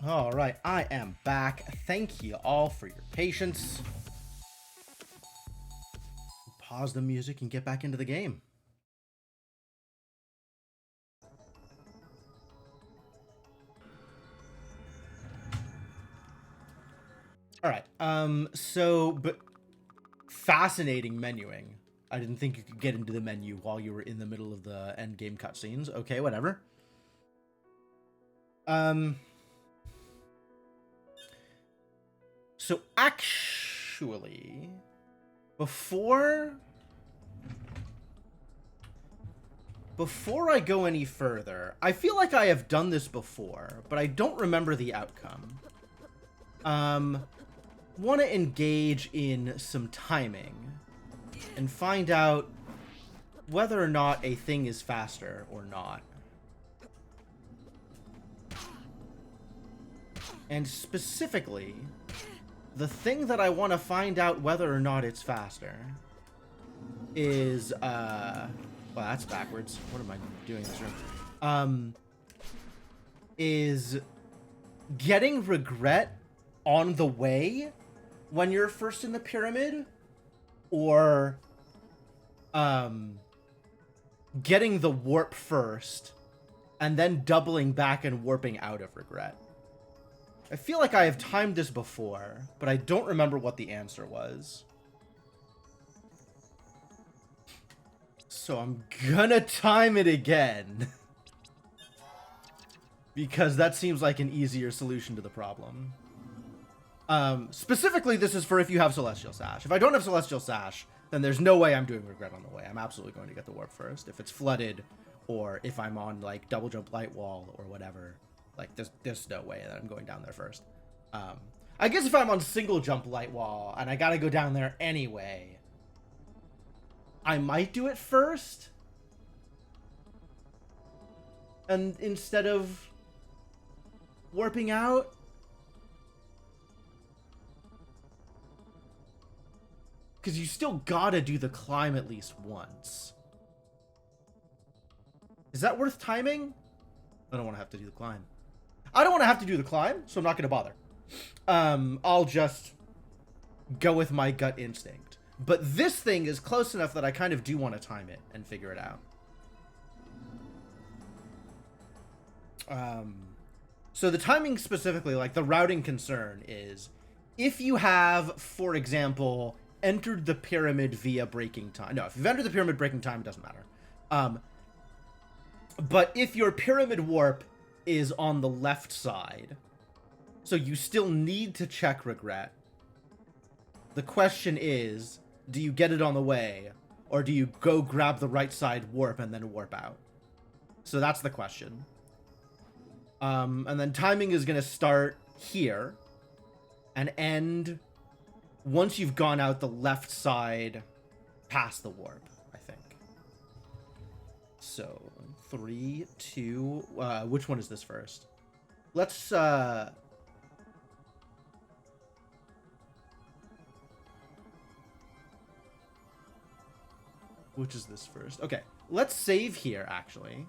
All right, I am back. Thank you all for your patience. Pause the music and get back into the game. All right. But fascinating menuing. I didn't think you could get into the menu while you were in the middle of the end game cutscenes. Okay, whatever. So actually, before I go any further, I feel like I have done this before, but I don't remember the outcome. Want to engage in some timing and find out whether or not a thing is faster or not. And specifically, the thing that I want to find out whether or not it's faster is, well, that's backwards. What am I doing in this room? Is getting regret on the way when you're first in the pyramid, or getting the warp first and then doubling back and warping out of regret. I feel like I have timed this before, but I don't remember what the answer was. So I'm gonna time it again. Because that seems like an easier solution to the problem. Specifically, this is for if you have Celestial Sash. If I don't have Celestial Sash, then there's no way I'm doing regret on the way. I'm absolutely going to get the warp first. If it's flooded, or if I'm on, like, double jump light wall or whatever, like, there's no way that I'm going down there first. I guess if I'm on single jump light wall and I gotta go down there anyway, I might do it first. And instead of warping out. Because you still gotta do the climb at least once. Is that worth timing? I don't want to have to do the climb. I don't want to have to do the climb, so I'm not going to bother. I'll just go with my gut instinct. But this thing is close enough that I kind of do want to time it and figure it out. So the timing specifically, like the routing concern is, if you have, for example, entered the pyramid via breaking time. No, if you've entered the pyramid breaking time, it doesn't matter. But if your pyramid warp is on the left side, so you still need to check regret, the question is, do you get it on the way, or do you go grab the right side warp and then warp out? So that's the question. And then timing is going to start here and end once you've gone out the left side past the warp, I think. So 3, 2, which one is this first? Let's which is this first? Okay, let's save here actually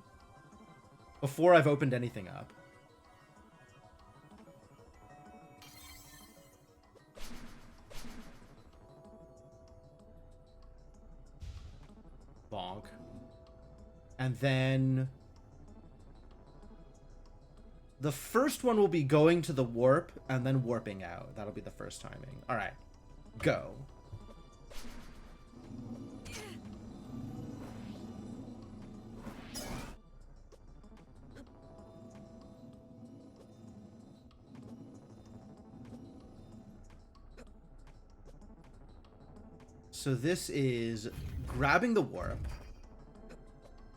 before I've opened anything up. Bonk. And then the first one will be going to the warp and then warping out. That'll be the first timing. All right, go. So this is grabbing the warp,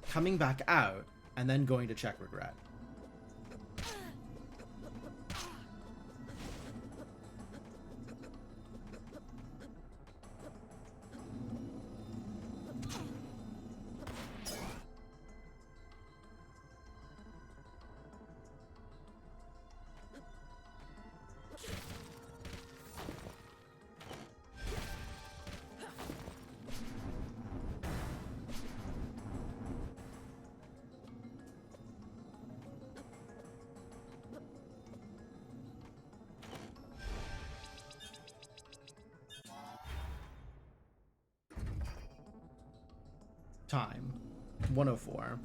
coming back out, and then going to check regret. time. 104.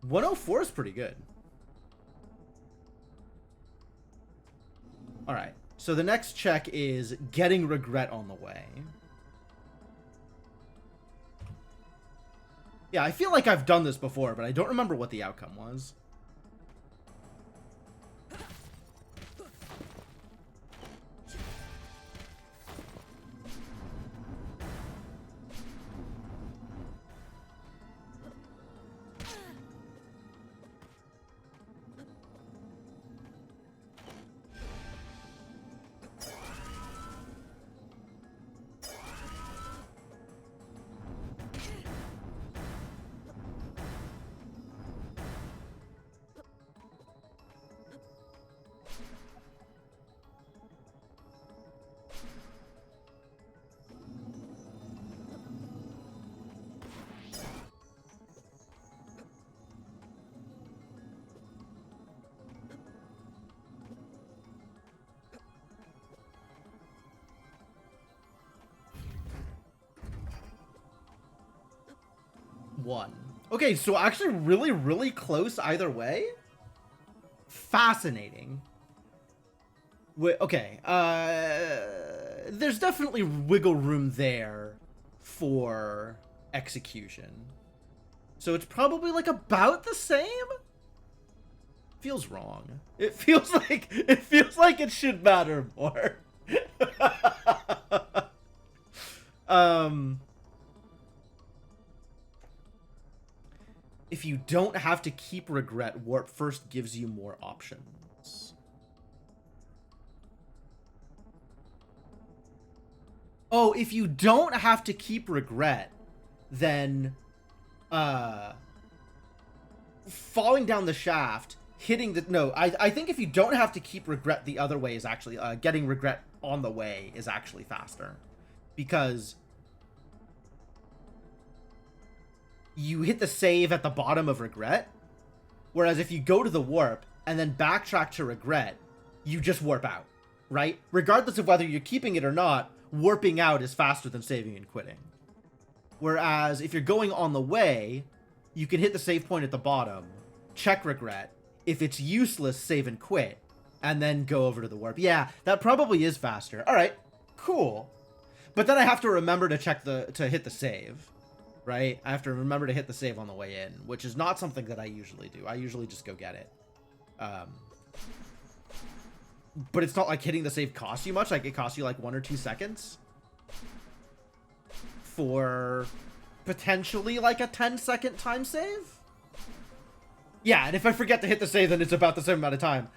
$104 is pretty good. All right. So the next check is getting regret on the way. Yeah, I feel like I've done this before, but I don't remember what the outcome was. One. Okay, so actually really, really close either way. Fascinating. Okay, there's definitely wiggle room there for execution. So it's probably like about the same? Feels wrong. It feels like it should matter more. If you don't have to keep regret, warp first gives you more options. Oh, if you don't have to keep regret, then falling down the shaft, hitting the... No, I think if you don't have to keep regret, the other way is actually... getting regret on the way is actually faster. Because you hit the save at the bottom of regret, whereas if you go to the warp and then backtrack to regret, you just warp out, right? Regardless of whether you're keeping it or not, warping out is faster than saving and quitting. Whereas if you're going on the way, you can hit the save point at the bottom, check regret. If it's useless, save and quit, and then go over to the warp. Yeah, that probably is faster. All right, cool. But then I have to remember to hit the save, right? I have to remember to hit the save on the way in, which is not something that I usually do. I usually just go get it. But it's not like hitting the save costs you much. Like, it costs you like 1 or 2 seconds for potentially like a 10-second time save. Yeah, and if I forget to hit the save, then it's about the same amount of time.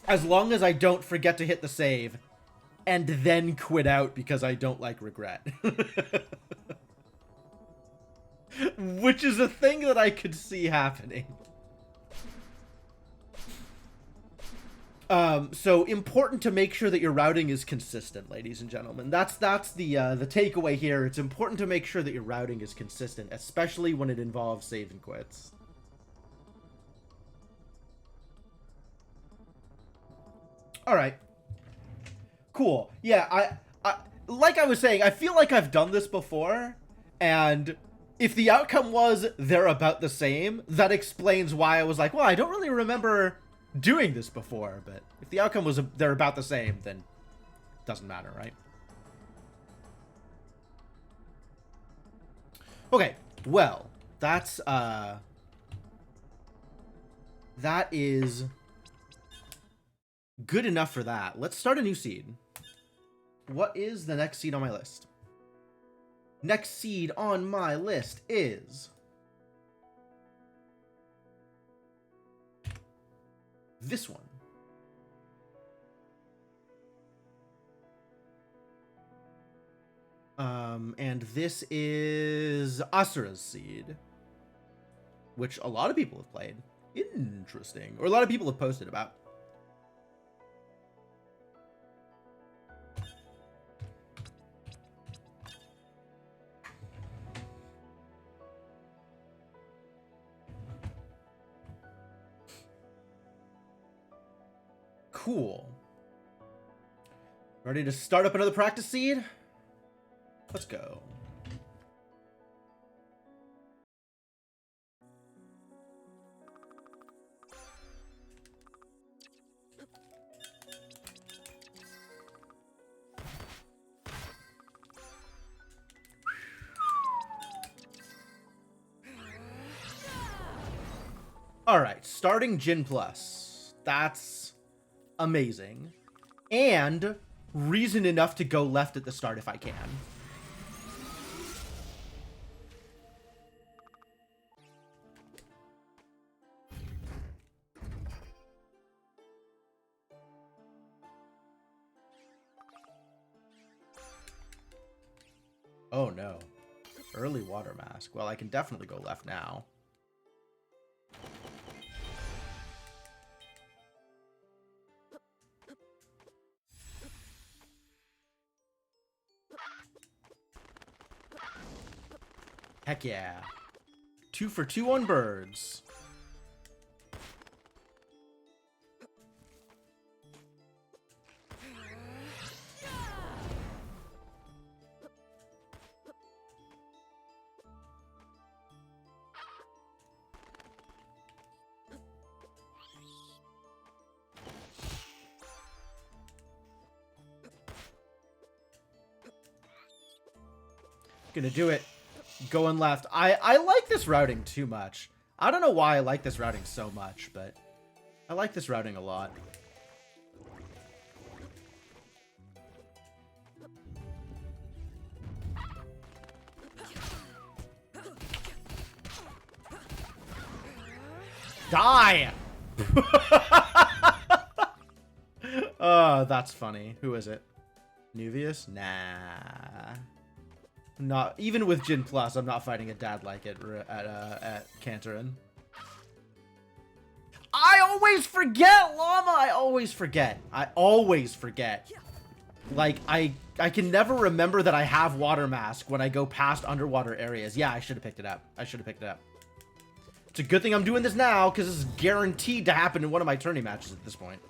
As long as I don't forget to hit the save and then quit out because I don't like regret. Which is a thing that I could see happening. So important to make sure that your routing is consistent, ladies and gentlemen. That's the takeaway here. It's important to make sure that your routing is consistent, especially when it involves save and quits. All right. Cool. Yeah, I like I was saying, I feel like I've done this before, and if the outcome was they're about the same, that explains why I was like, well, I don't really remember doing this before. But if the outcome was they're about the same, then it doesn't matter, right? Okay, well, that is good enough for that. Let's start a new seed. What is the next seed on my list? Next seed on my list is this one. And this is Asura's seed, which a lot of people have played. Interesting. Or a lot of people have posted about. Cool. Ready to start up another practice seed? Let's go. Alright, starting Jin Plus. That's amazing. And reason enough to go left at the start if I can. Oh no. Early water mask. Well, I can definitely go left now. Heck yeah. 2 for 2 on birds. Gonna do it. Going left. I like this routing too much. I don't know why I like this routing so much, but I like this routing a lot. Die! Oh, that's funny. Who is it? Nuvius? Nah. Not even with Jin Plus, I'm not fighting a dad like it at Cantorin. I always forget, Llama. I always forget. Like I can never remember that I have Water Mask when I go past underwater areas. Yeah, I should have picked it up. It's a good thing I'm doing this now because this is guaranteed to happen in one of my tourney matches at this point.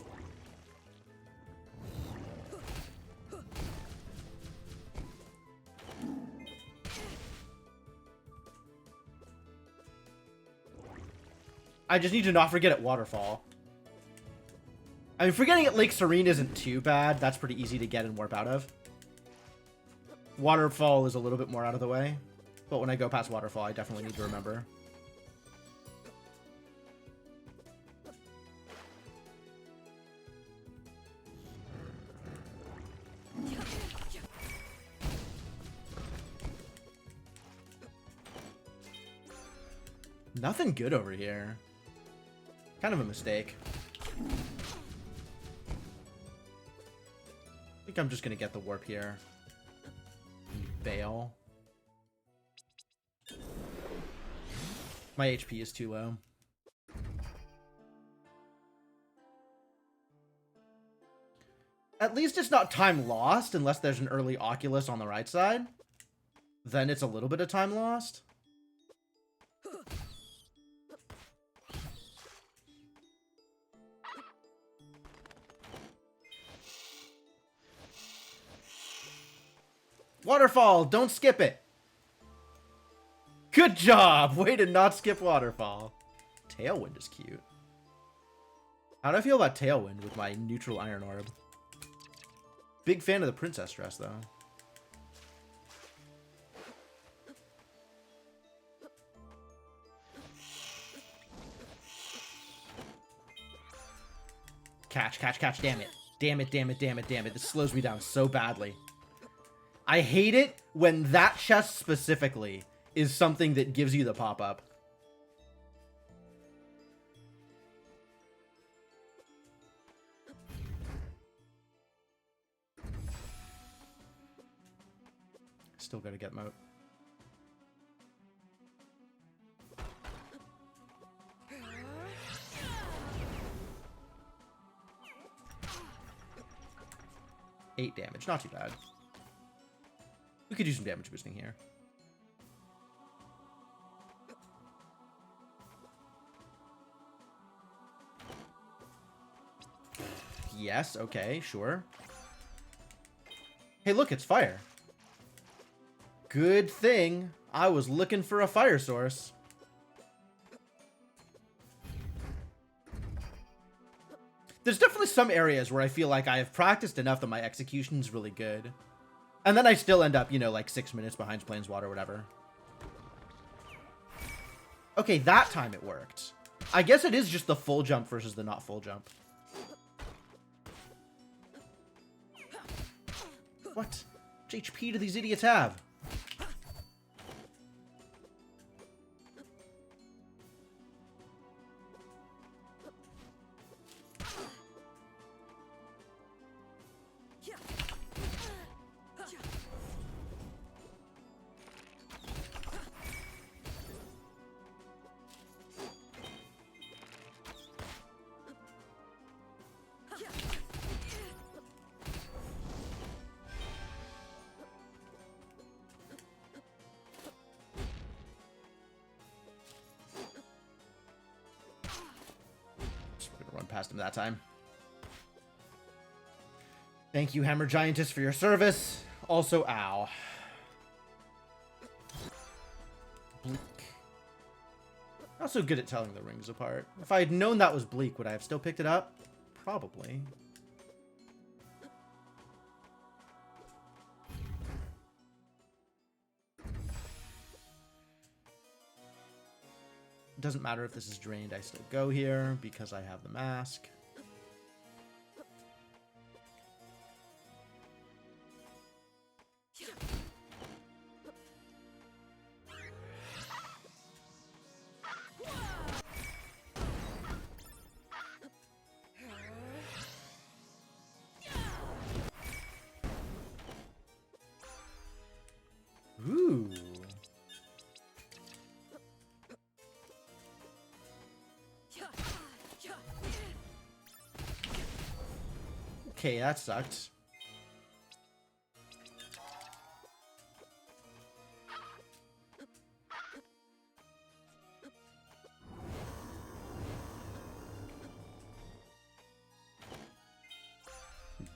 I just need to not forget at Waterfall. I mean, forgetting at Lake Serene isn't too bad. That's pretty easy to get and warp out of. Waterfall is a little bit more out of the way. But when I go past Waterfall, I definitely need to remember. Nothing good over here. Kind of a mistake. I think I'm just gonna get the warp here. Bail. My HP is too low. At least it's not time lost unless there's an early Oculus on the right side. Then it's a little bit of time lost. Waterfall, don't skip it. Good job. Way to not skip Waterfall. Tailwind is cute. How do I feel about Tailwind with my neutral Iron Orb? Big fan of the Princess dress, though. Catch. Damn it. Damn it. This slows me down so badly. I hate it when that chest specifically is something that gives you the pop-up. Still gotta get moat. Eight damage, not too bad. We could do some damage boosting here. Yes, okay, sure. Hey, look, it's fire. Good thing I was looking for a fire source. There's definitely some areas where I feel like I have practiced enough that my execution's really good. And then I still end up, you know, like 6 minutes behind Planeswater or whatever. Okay, that time it worked. I guess it is just the full jump versus the not full jump. What? How much HP do these idiots have? Run past him that time. Thank you, Hammer Giantess, for your service. Also, ow. Bleak. Not so good at telling the rings apart. If I had known that was Bleak, would I have still picked it up? Probably. It doesn't matter if this is drained, I still go here because I have the mask. Ooh. Okay, that sucked.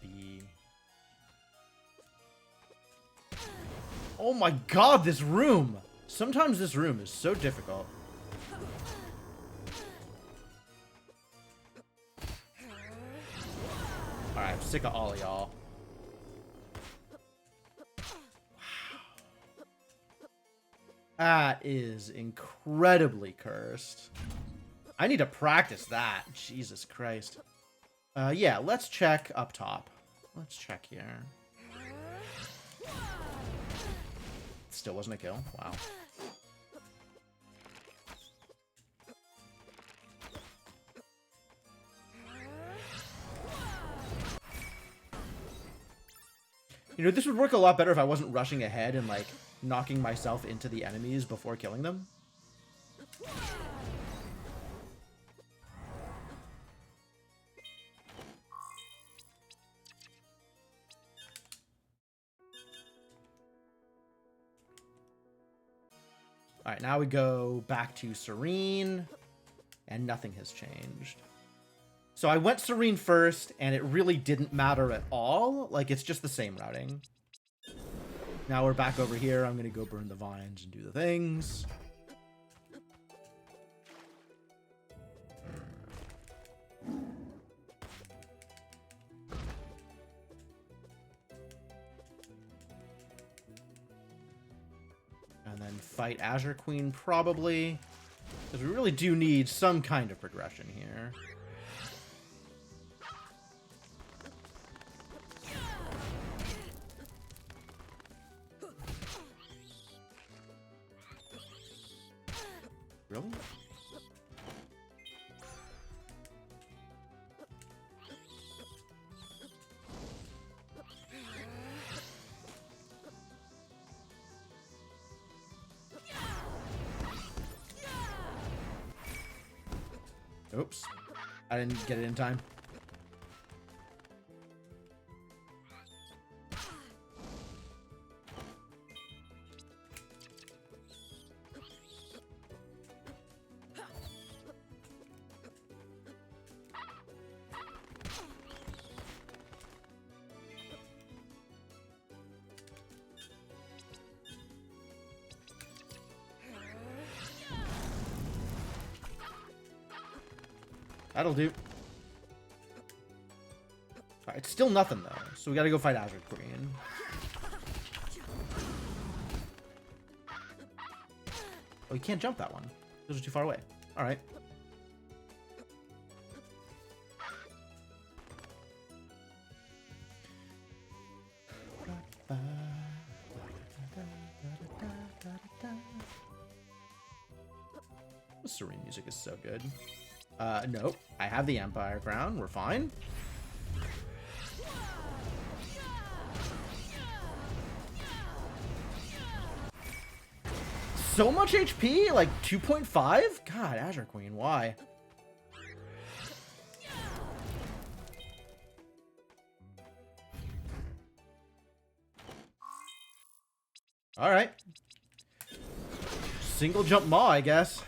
B. Oh my god, this room! Sometimes this room is so difficult. Alright, I'm sick of all of y'all. Wow. That is incredibly cursed. I need to practice that. Jesus Christ. Yeah, let's check up top. Let's check here. Still wasn't a kill. Wow. You know, this would work a lot better if I wasn't rushing ahead and, like, knocking myself into the enemies before killing them. Alright, now we go back to Serene, and nothing has changed. So I went Serene first, and it really didn't matter at all. Like, it's just the same routing. Now we're back over here. I'm going to go burn the vines and do the things. And then fight Azure Queen, probably. Because we really do need some kind of progression here. Really? Oops. I didn't get it in time. That'll do. Alright, it's still nothing, though. So we gotta go fight Azure Queen. Oh, you can't jump that one. Those are too far away. Alright. The serene music is so good. Nope. I have the Empire Crown. We're fine. So much HP? Like 2.5? God, Azure Queen, why? Alright. Single jump maw, I guess.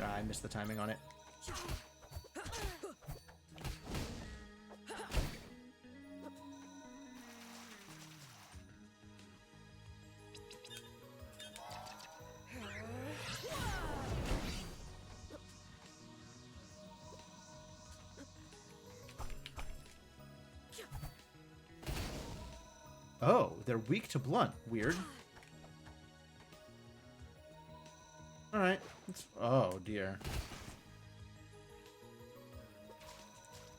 I missed the timing on it. Oh, they're weak to blunt. Weird. Alright. Oh, dear.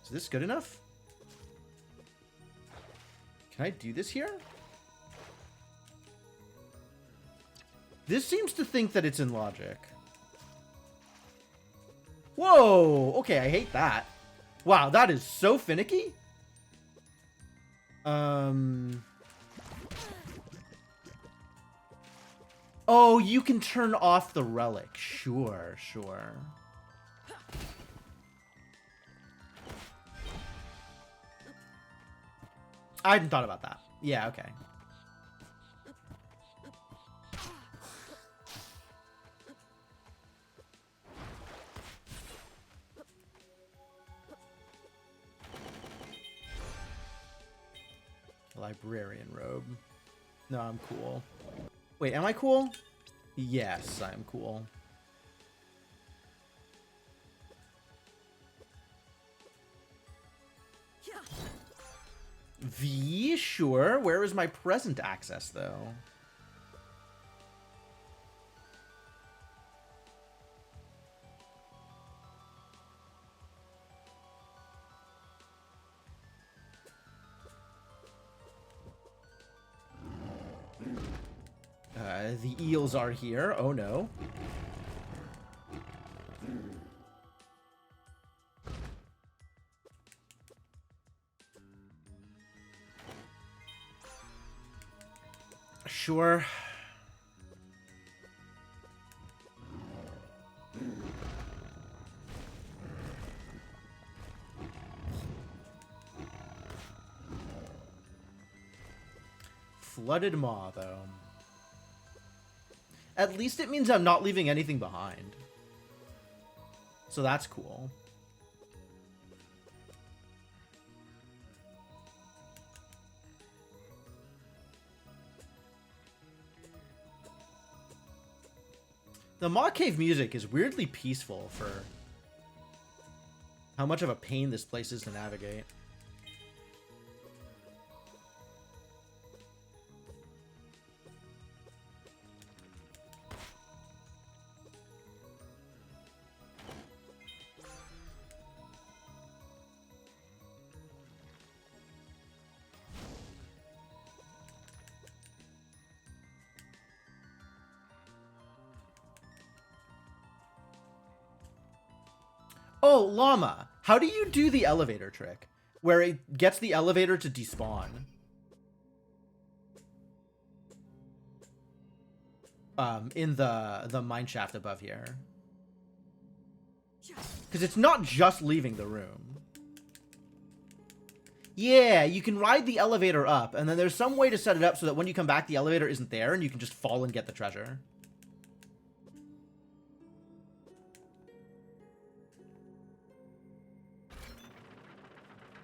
Is this good enough? Can I do this here? This seems to think that it's in logic. Whoa! Okay, I hate that. Wow, that is so finicky. Oh, you can turn off the relic. Sure, sure. I hadn't thought about that. Yeah, okay. Librarian robe. No, I'm cool. Wait, am I cool? Yes, I'm cool. V, sure. Where is my present access, though? The eels are here. Oh, no. Sure. Flooded maw, though. At least it means I'm not leaving anything behind. So that's cool. The Maw Cave music is weirdly peaceful for how much of a pain this place is to navigate. Oh, Llama, how do you do the elevator trick? Where it gets the elevator to despawn? In the mineshaft above here. Because it's not just leaving the room. Yeah, you can ride the elevator up, and then there's some way to set it up so that when you come back, the elevator isn't there, and you can just fall and get the treasure.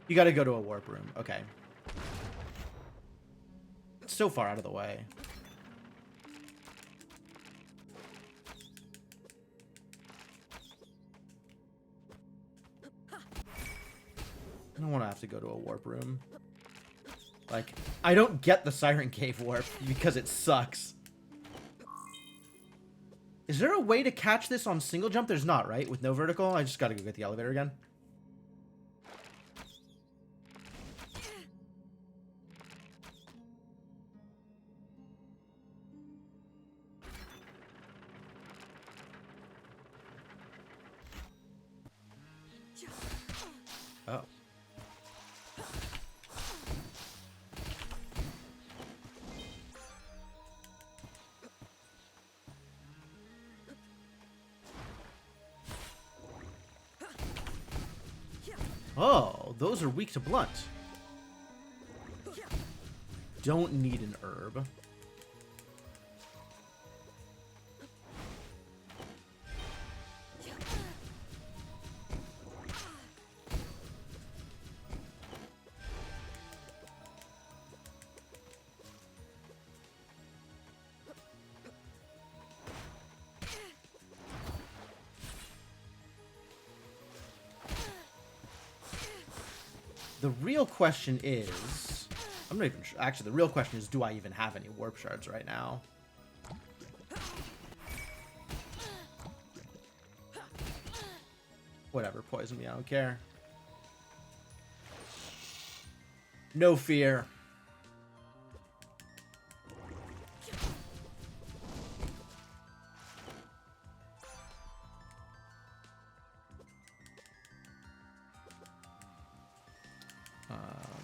You gotta go to a warp room. Okay. It's so far out of the way. I don't want to have to go to a warp room. Like, I don't get the Siren Cave warp because it sucks. Is there a way to catch this on single jump? There's not, right? With no vertical? I just gotta go get the elevator again. Oh. Oh, those are weak to blunt. Don't need an herb. The real question is... I'm not even sure. Actually, the real question is, do I even have any warp shards right now? Whatever, poison me, I don't care. No fear.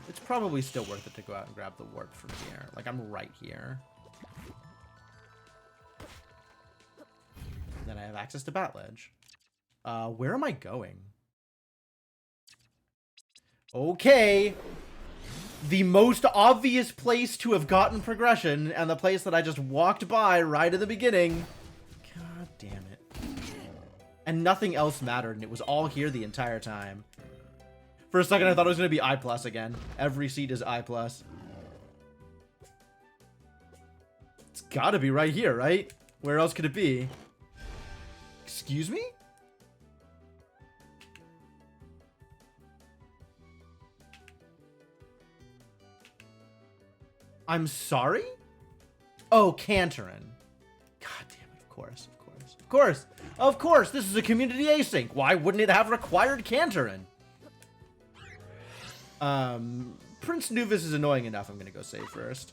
It's probably still worth it to go out and grab the warp from here. Like, I'm right here. And then I have access to Bat Ledge. Where am I going? Okay. The most obvious place to have gotten progression, and the place that I just walked by right at the beginning. God damn it. And nothing else mattered, and it was all here the entire time. For a second, I thought it was going to be I+ again. Every seat is I+. It's got to be right here, right? Where else could it be? Excuse me? I'm sorry? Oh, Cantorin. God damn it, of course, of course. Of course! Of course! This is a community async! Why wouldn't it have required Cantorin? Prince Nuvis is annoying enough. I'm gonna go save first.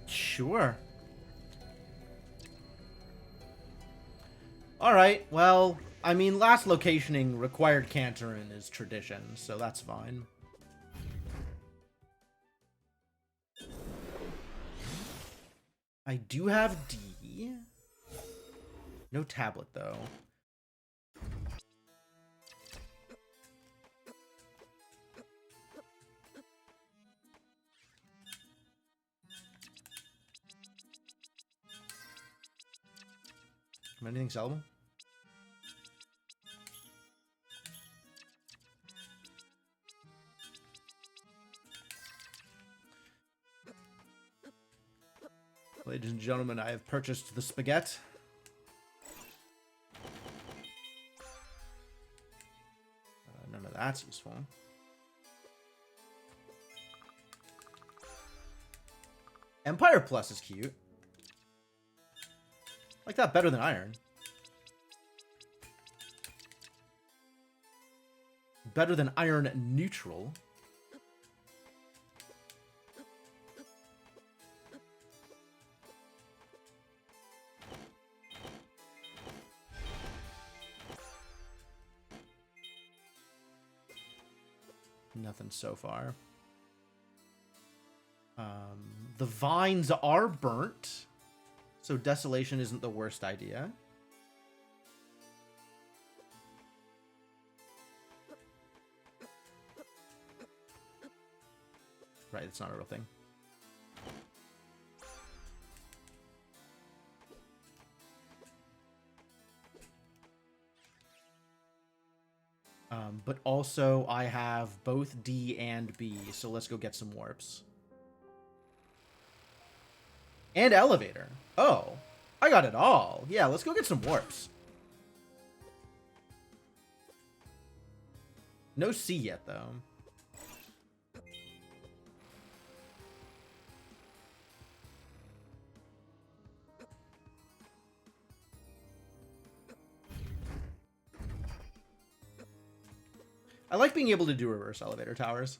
Sure. Alright, well, I mean, last locationing required Cantorin is tradition, so that's fine. I do have D. No tablet, though. Anything sellable? Ladies and gentlemen, I have purchased the spaghetti. None of that's useful. Empire Plus is cute. Like that better than iron. Better than iron neutral. Nothing so far. The vines are burnt, so desolation isn't the worst idea. Right, it's not a real thing. But also I have both D and B, so let's go get some warps. And elevator. Oh, I got it all. Yeah, let's go get some warps. No C yet, though. I like being able to do reverse elevator towers.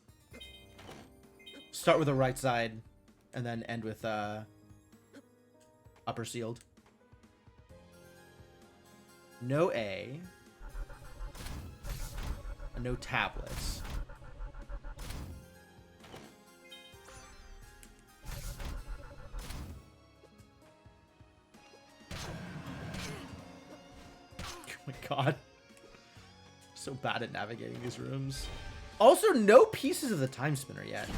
Start with the right side, and then end with upper sealed. No A. No tablets. Oh my god. So bad at navigating these rooms. Also, no pieces of the Timespinner yet.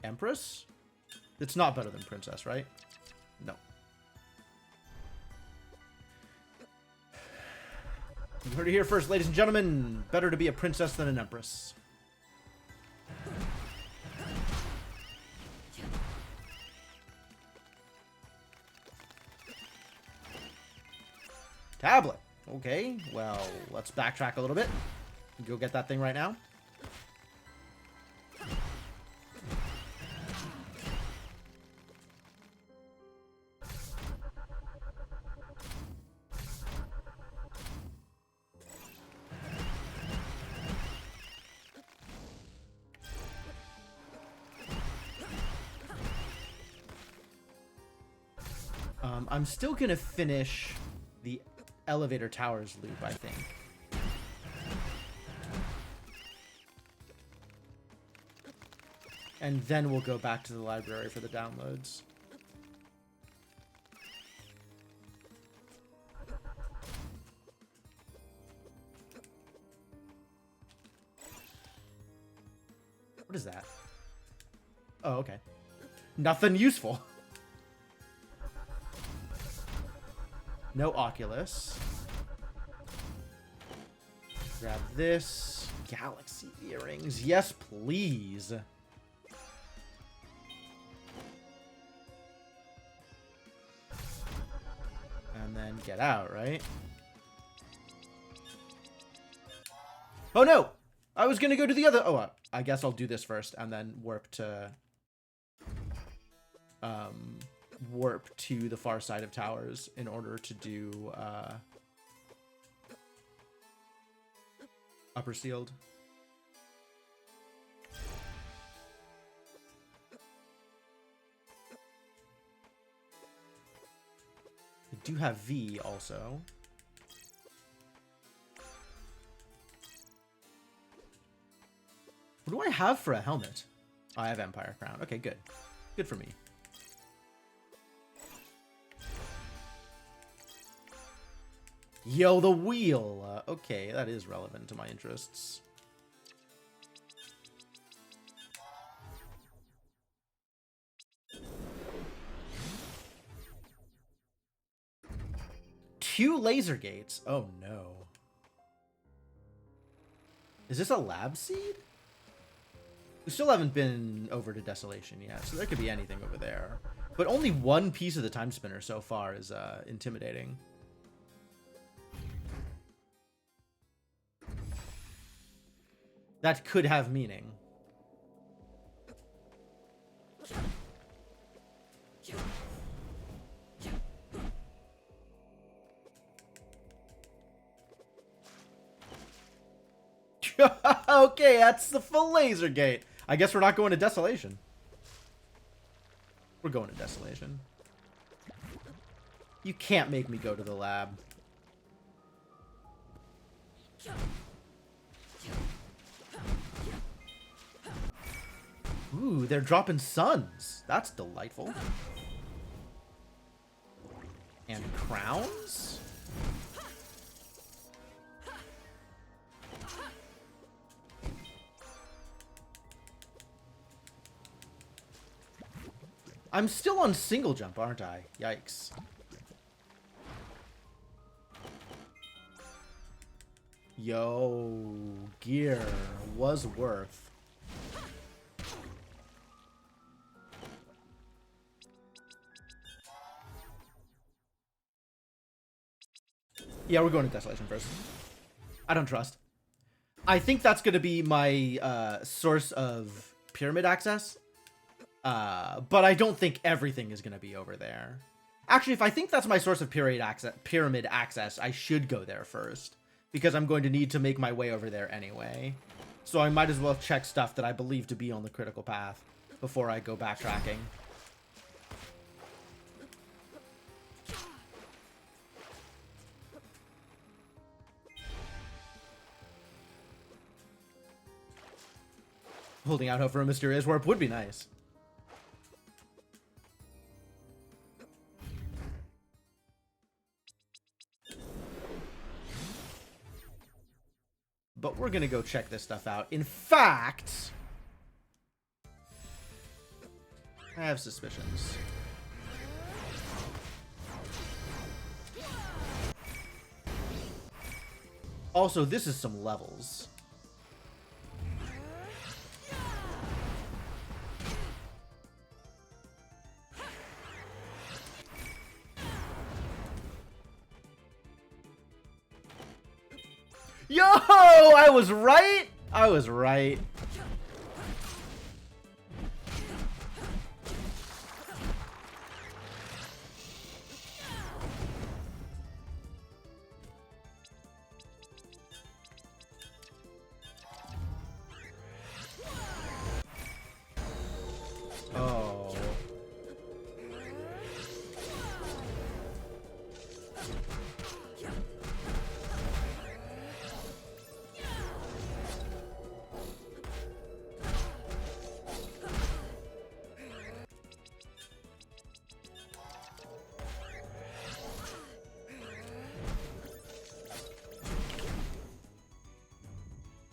Empress? It's not better than Princess, right? No. You heard it here first, ladies and gentlemen. Better to be a princess than an empress. Tablet. Okay, well, let's backtrack a little bit. Go get that thing right now. I'm still gonna finish the elevator towers loop, I think. And then we'll go back to the library for the downloads. What is that? Oh, okay. Nothing useful. No Oculus. Grab this. Galaxy earrings. Yes, please. And then get out, right? Oh, no! I was gonna go to the other... Oh, I guess I'll do this first and then warp to... warp to the far side of towers in order to do upper sealed. I do have V also. What do I have for a helmet? Oh, I have Empire Crown. Okay, good. Good for me. Yo, the wheel! Okay, that is relevant to my interests. Two laser gates? Oh no. Is this a lab seed? We still haven't been over to Desolation yet, so there could be anything over there. But only one piece of the Timespinner so far is intimidating. That could have meaning. Okay, that's the full laser gate. I guess we're not going to Desolation. We're going to Desolation. You can't make me go to the lab. Ooh, they're dropping suns. That's delightful. And crowns? I'm still on single jump, aren't I? Yikes. Yo, gear was worth. Yeah, we're going to Desolation first. I don't trust. I think that's going to be my source of pyramid access. But I don't think everything is going to be over there. Actually, if I think that's my source of pyramid access, I should go there first. Because I'm going to need to make my way over there anyway. So I might as well check stuff that I believe to be on the critical path before I go backtracking. Holding out hope for a mysterious warp would be nice. But we're gonna go check this stuff out. In fact, I have suspicions. Also, this is some levels. Yo, I was right. I was right. Oh.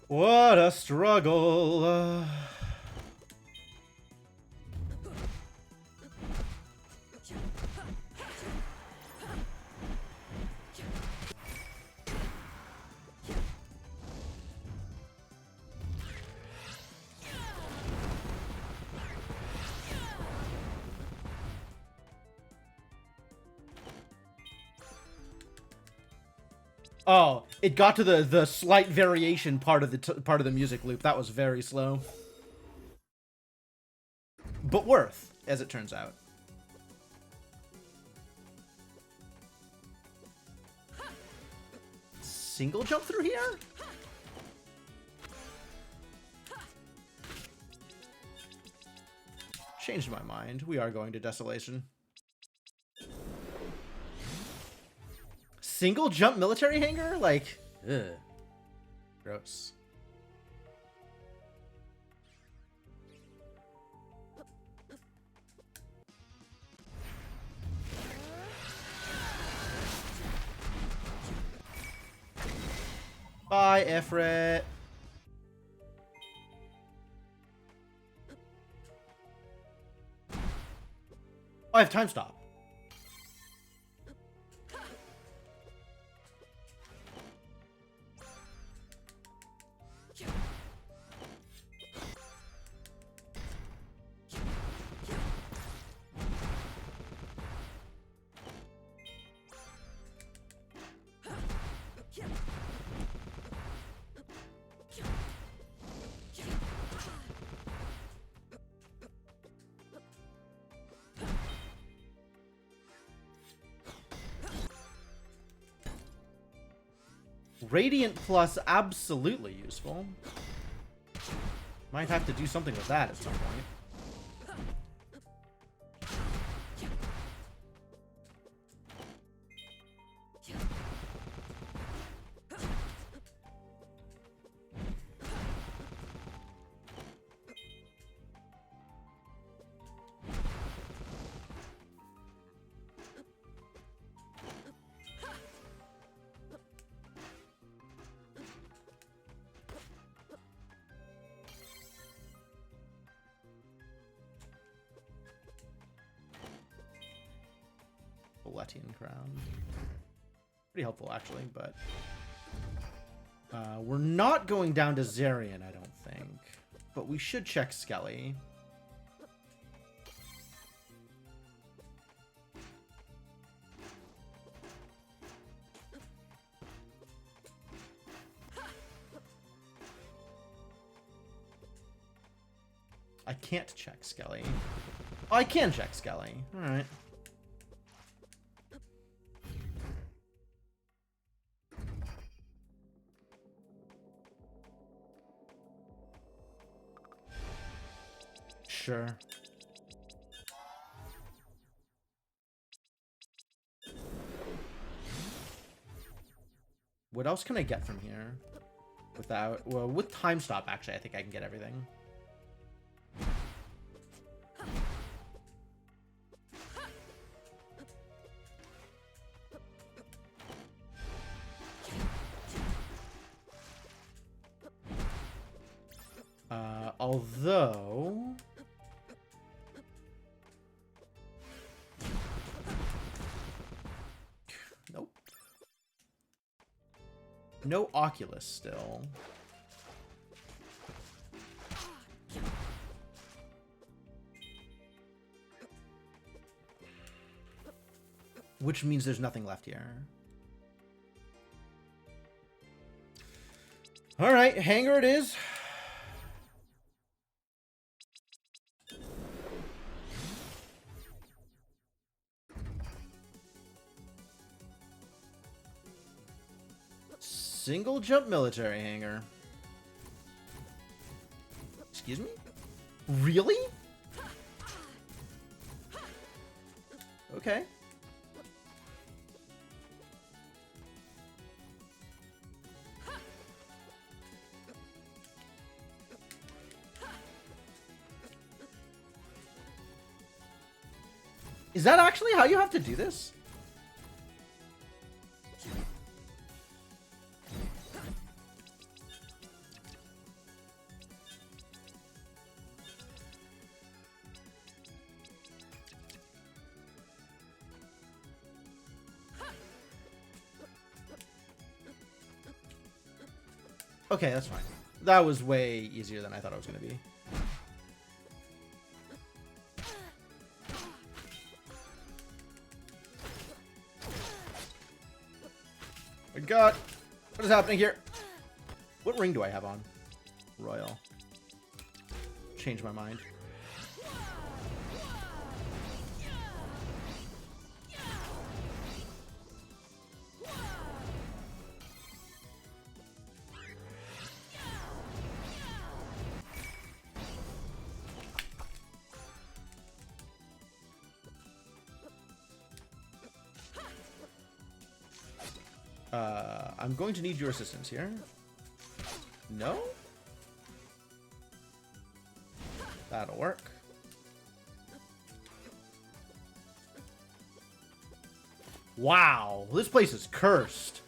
What a struggle. Oh, it got to the slight variation part of the music loop. That was very slow. But worth, as it turns out. Single jump through here? Changed my mind. We are going to Desolation. Single jump military hangar? Like, ugh. Gross. Bye, Ifrit. Oh, I have time stop. Radiant Plus, absolutely useful. Might have to do something with that at some point. Letian Crown. Pretty helpful, actually, but... we're not going down to Zarian, I don't think. But we should check Skelly. I can't check Skelly. Oh, I can check Skelly. Alright. Sure. What else can I get from here? Without... Well, with time stop, actually, I think I can get everything. Although... Nope. No Oculus still. Which means there's nothing left here. Alright, hangar it is. Single jump military hangar. Excuse me? Really? Okay. Is that actually how you have to do this? Okay, that's fine. That was way easier than I thought it was going to be. My God, what is happening here? What ring do I have on? Royal. Change my mind. I'm going to need your assistance here. No? That'll work. Wow, this place is cursed.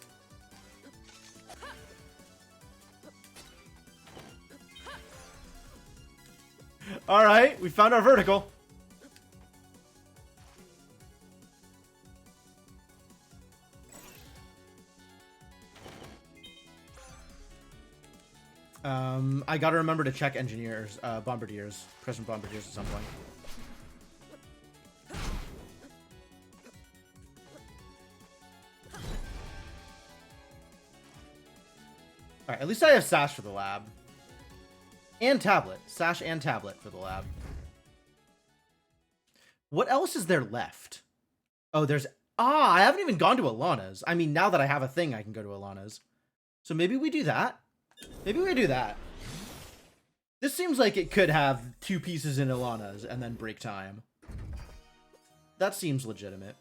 All right, we found our vertical. I gotta remember to check engineers, bombardiers, present bombardiers at some point. Alright, at least I have Sash for the lab. And tablet. Sash and tablet for the lab. What else is there left? Oh, there's... Ah, I haven't even gone to Alana's. I mean, now that I have a thing, I can go to Alana's. So maybe we do that. Maybe we do that. This seems like it could have 2 pieces in Ilana's and then break time. That seems legitimate.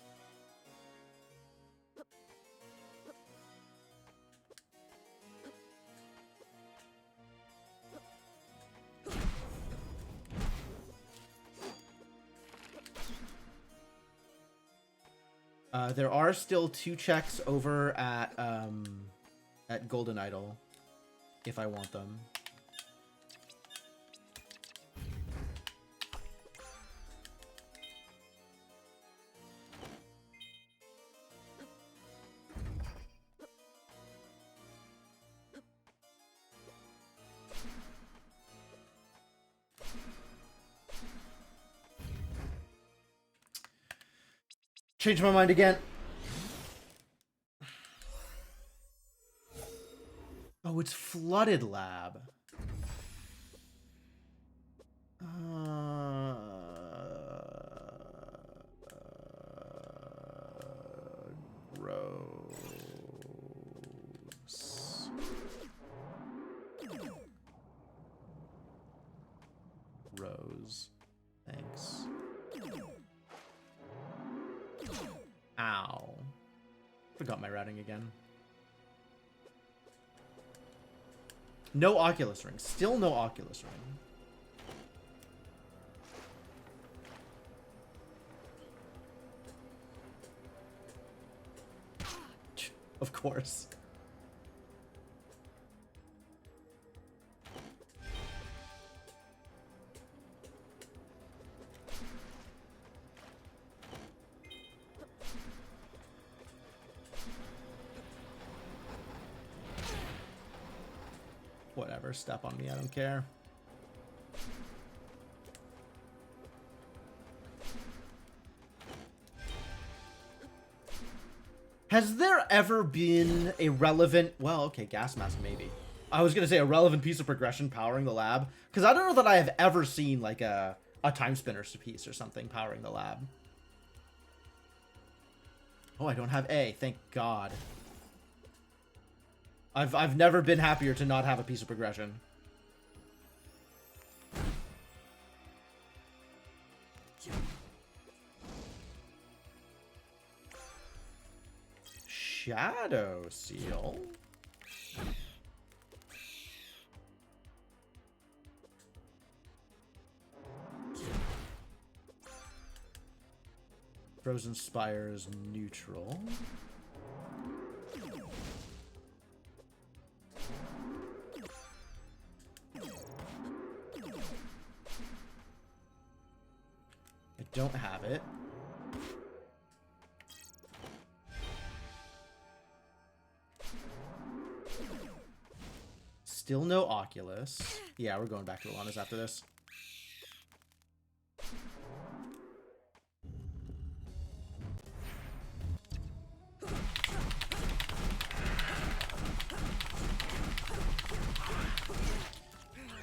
There are still 2 checks over at Golden Idol, if I want them. Change my mind again. Oh, it's flooded lab. Rose. Rose. Thanks. Ow. Forgot my routing again. No Oculus Ring. Still no Oculus Ring. Of course. Whatever, step on me, I don't care. Has there ever been a relevant, well, okay, gas mask maybe. I was gonna say a relevant piece of progression powering the lab, because I don't know that I have ever seen like a Timespinner piece or something powering the lab. Oh, I don't have A, thank God. I've never been happier to not have a piece of progression. Shadow Seal. Frozen Spire is neutral. I don't have it. Still no Oculus. Yeah, we're going back to Alana's after this.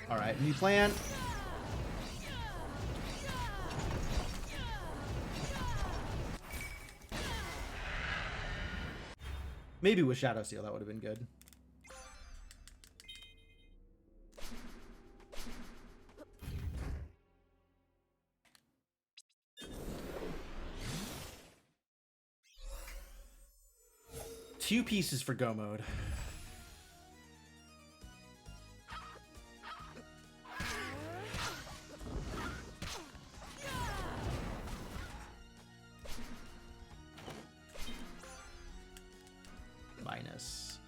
Alright, new plan. Maybe with Shadow Seal, that would have been good. Two pieces for go mode. Minus.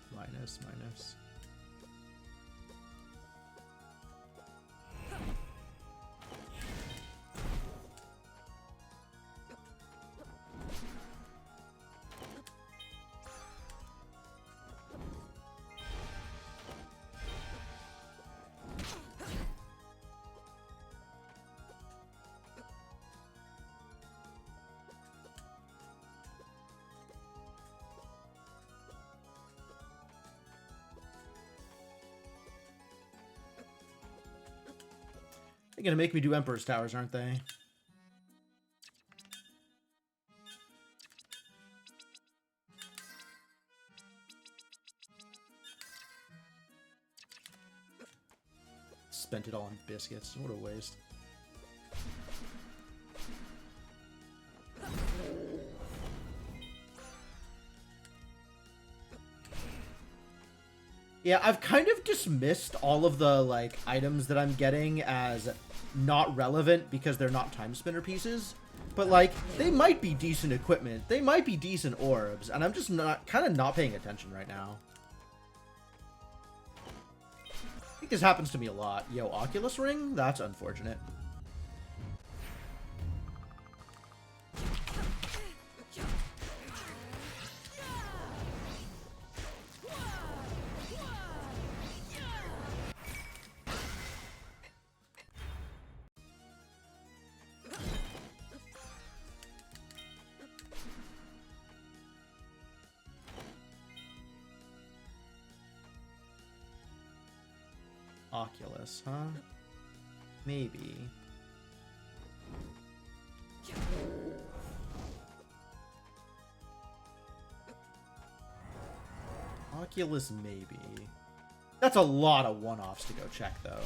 They're gonna make me do Emperor's Towers, aren't they? spent it all on biscuits. What a waste. Yeah, I've kind of dismissed all of the, like, items that I'm getting as not relevant because they're not Timespinner pieces. But, like, they might be decent equipment. They might be decent orbs. And I'm just kind of not paying attention right now. I think this happens to me a lot. Yo, Oculus Ring? That's unfortunate. Oculus, huh? Maybe. Oculus, maybe. That's a lot of one-offs to go check, though.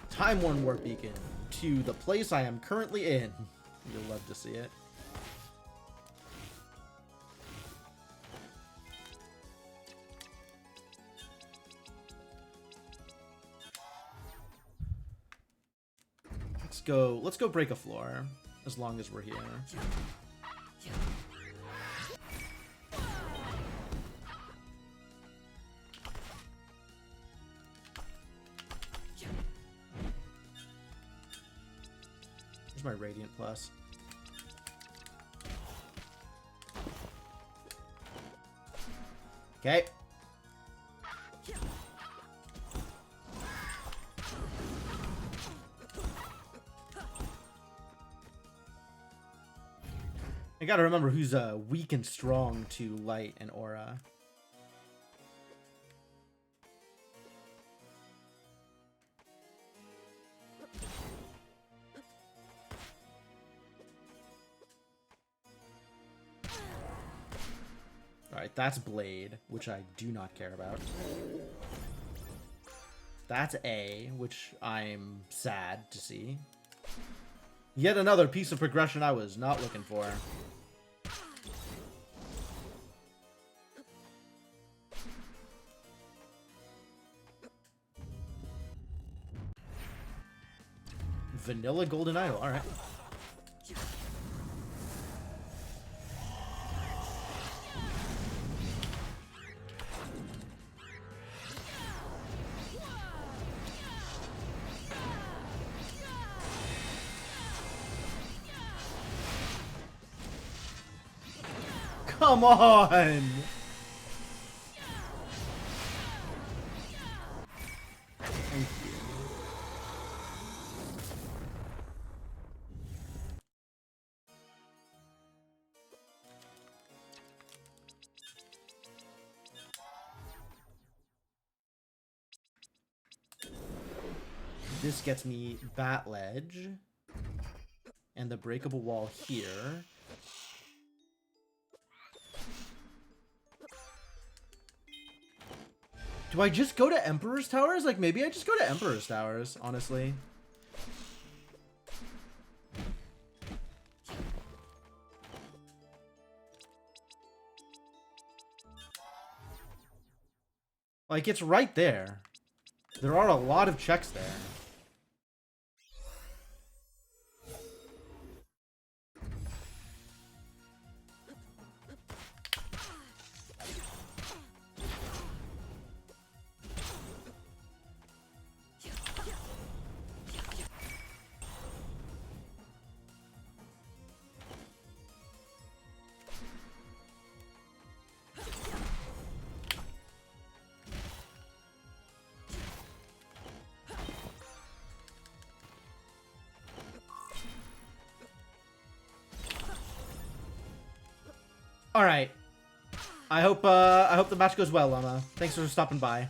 Time Worn Warp Beacon to the place I am currently in. You'll love to see it. Let's go break a floor, as long as we're here. Here's my Radiant Plus. Okay. I gotta remember who's weak and strong to light and aura. Alright, that's Blade, which I do not care about. That's A, which I'm sad to see. Yet another piece of progression I was not looking for. Vanilla Golden Idol, alright. Come on! Thank you. This gets me Bat Ledge and the breakable wall here. Do I just go to Emperor's Towers? Like, maybe I just go to Emperor's Towers, honestly. Like, it's right there. There are a lot of checks there. All right. I hope the match goes well, Llama. Thanks for stopping by.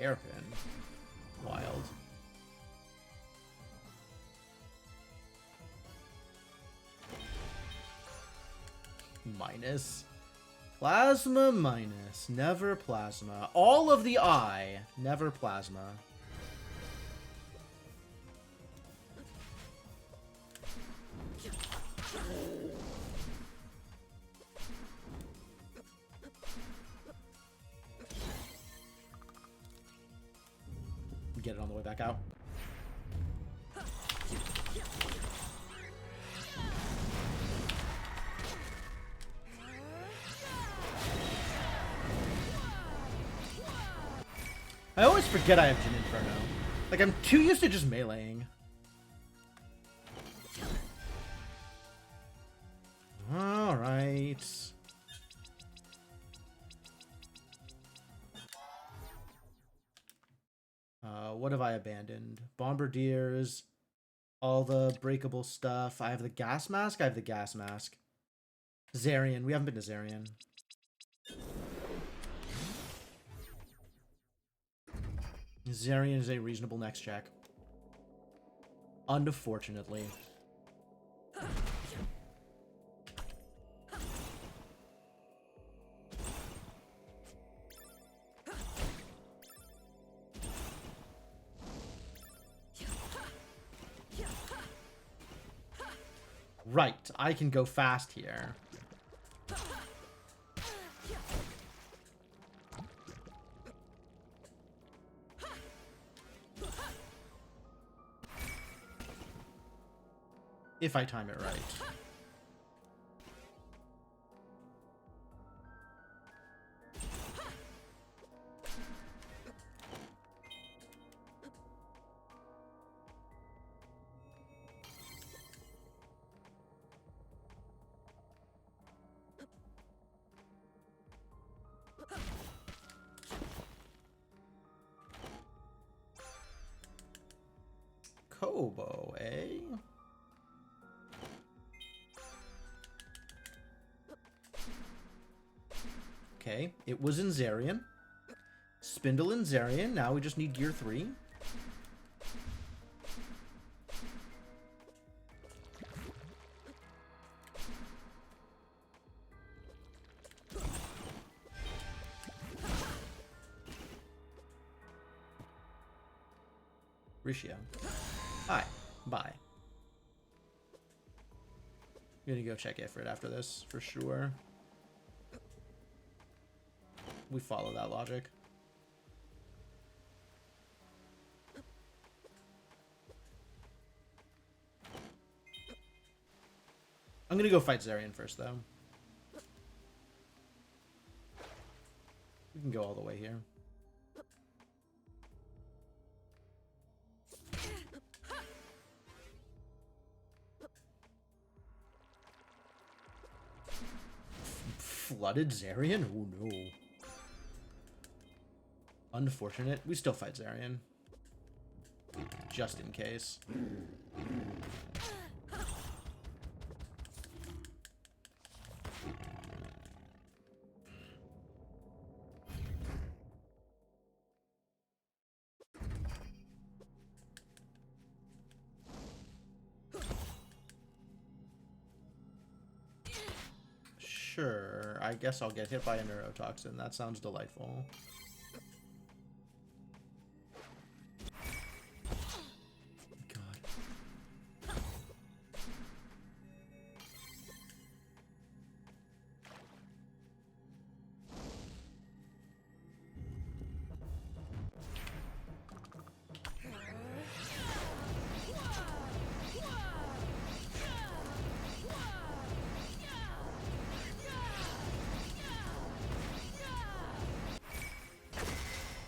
hairpin. Wild. Minus. Plasma minus. Never plasma. All of the eye. Never plasma. Get it on the way back out. I always forget I have Jin Inferno. Like, I'm too used to just meleeing. Alright. What have I abandoned? Bombardiers. All the breakable stuff. I have the gas mask. I have the gas mask. Zarian. We haven't been to Zarian. Zarian is a reasonable next check. Unfortunately. Right, I can go fast here. If I time it right. Kobo, eh? Okay, it was in Zarian. Spindle in Zarian. Now we just need Gear 3. Rishio. Hi. Bye. I'm gonna go check Ifrit after this, for sure. We follow that logic. I'm gonna go fight Zarian first, though. We can go all the way here. Flooded Zarian? Oh no. Unfortunate. We still fight Zarian. Just in case. Sure, I guess I'll get hit by a neurotoxin. That sounds delightful. God.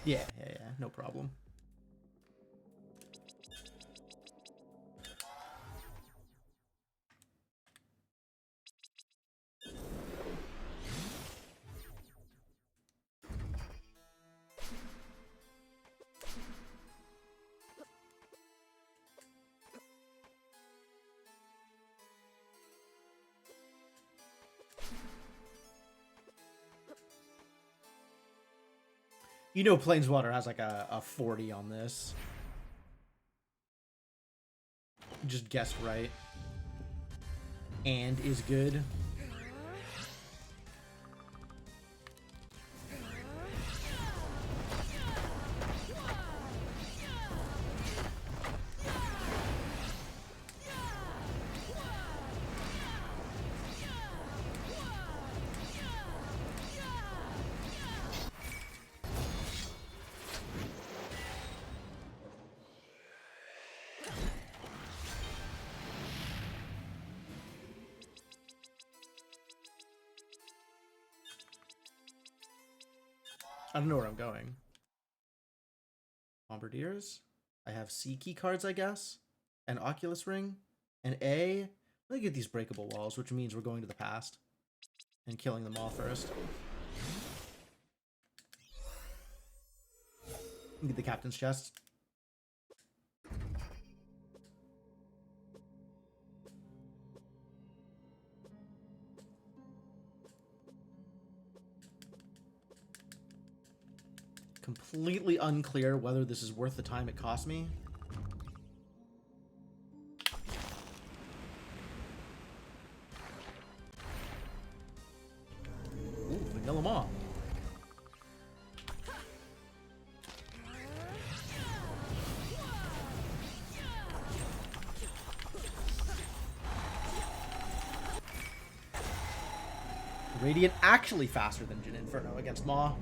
Yeah, no problem. You know Planeswater has like a 40 on this. You just guessed right. And is good. I don't know where I'm going. Bombardiers. I have C key cards, I guess. An Oculus Ring. An A. Let me get these breakable walls, which means we're going to the past. And killing them all first. Get the captain's chest. Completely unclear whether this is worth the time it cost me. Ooh, Vanilla Mom. Radiant actually faster than Jin Inferno against Maw.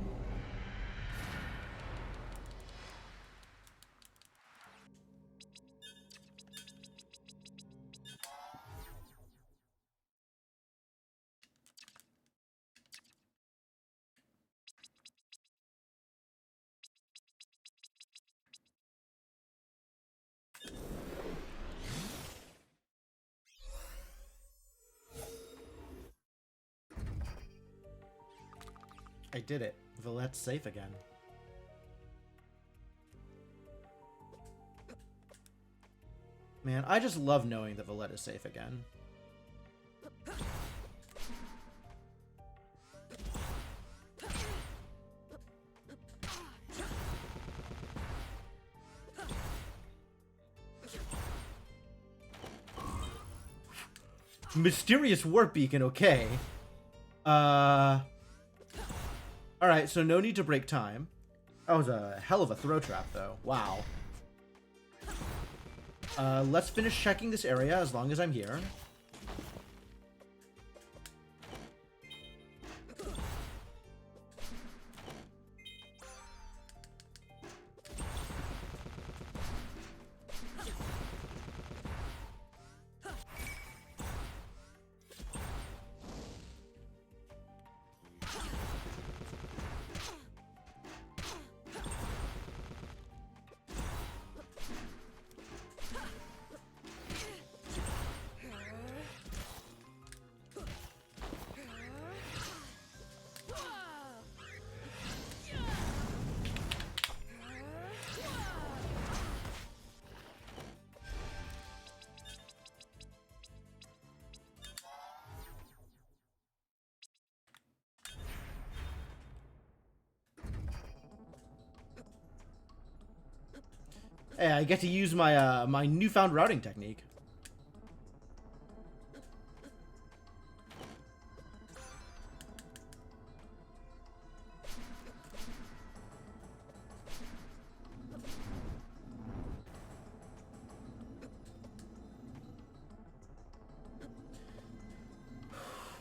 I did it. Villette's safe again. Man, I just love knowing that Villette is safe again. Mysterious Warp Beacon, okay. Alright, so no need to break time. That was a hell of a throw trap, though. Wow. Let's finish checking this area as long as I'm here. Hey, I get to use my my newfound routing technique.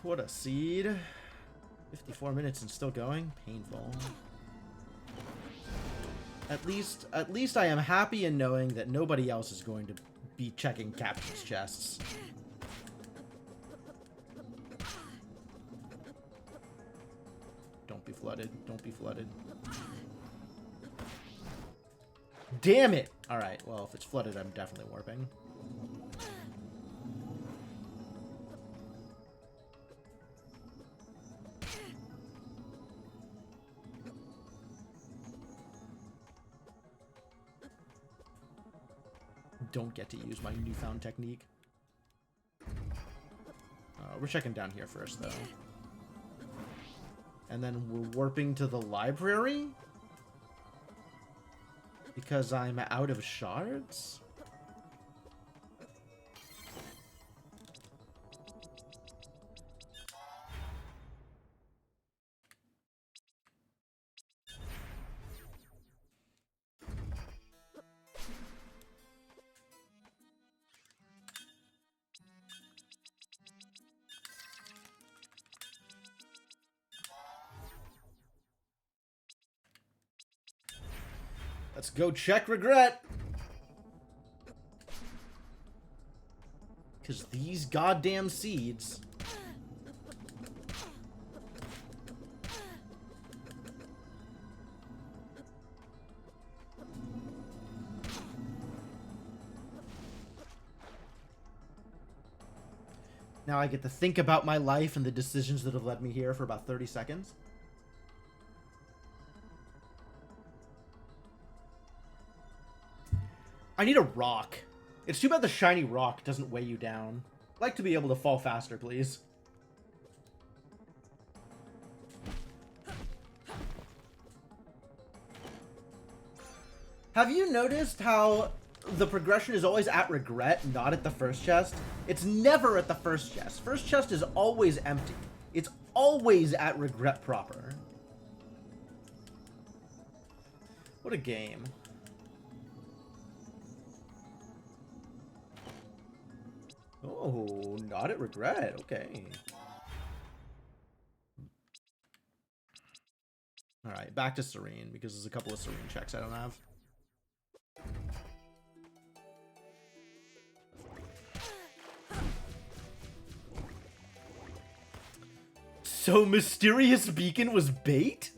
What a seed. 54 minutes and still going. Painful. At least I am happy in knowing that nobody else is going to be checking captain's chests. Don't be flooded. Don't be flooded. Damn it! Alright, well, if it's flooded, I'm definitely warping. Don't get to use my newfound technique. We're checking down here first, though. And then we're warping to the library? Because I'm out of shards? Let's go check regret. Because these goddamn seeds. Now I get to think about my life and the decisions that have led me here for about 30 seconds. I need a rock. It's too bad the shiny rock doesn't weigh you down. I'd like to be able to fall faster, please. Have you noticed how the progression is always at regret, not at the first chest? It's never at the first chest. First chest is always empty. It's always at regret proper. What a game. Oh, not at regret. Okay. Alright, back to Serene, because there's a couple of Serene checks I don't have. So Mysterious Beacon was bait?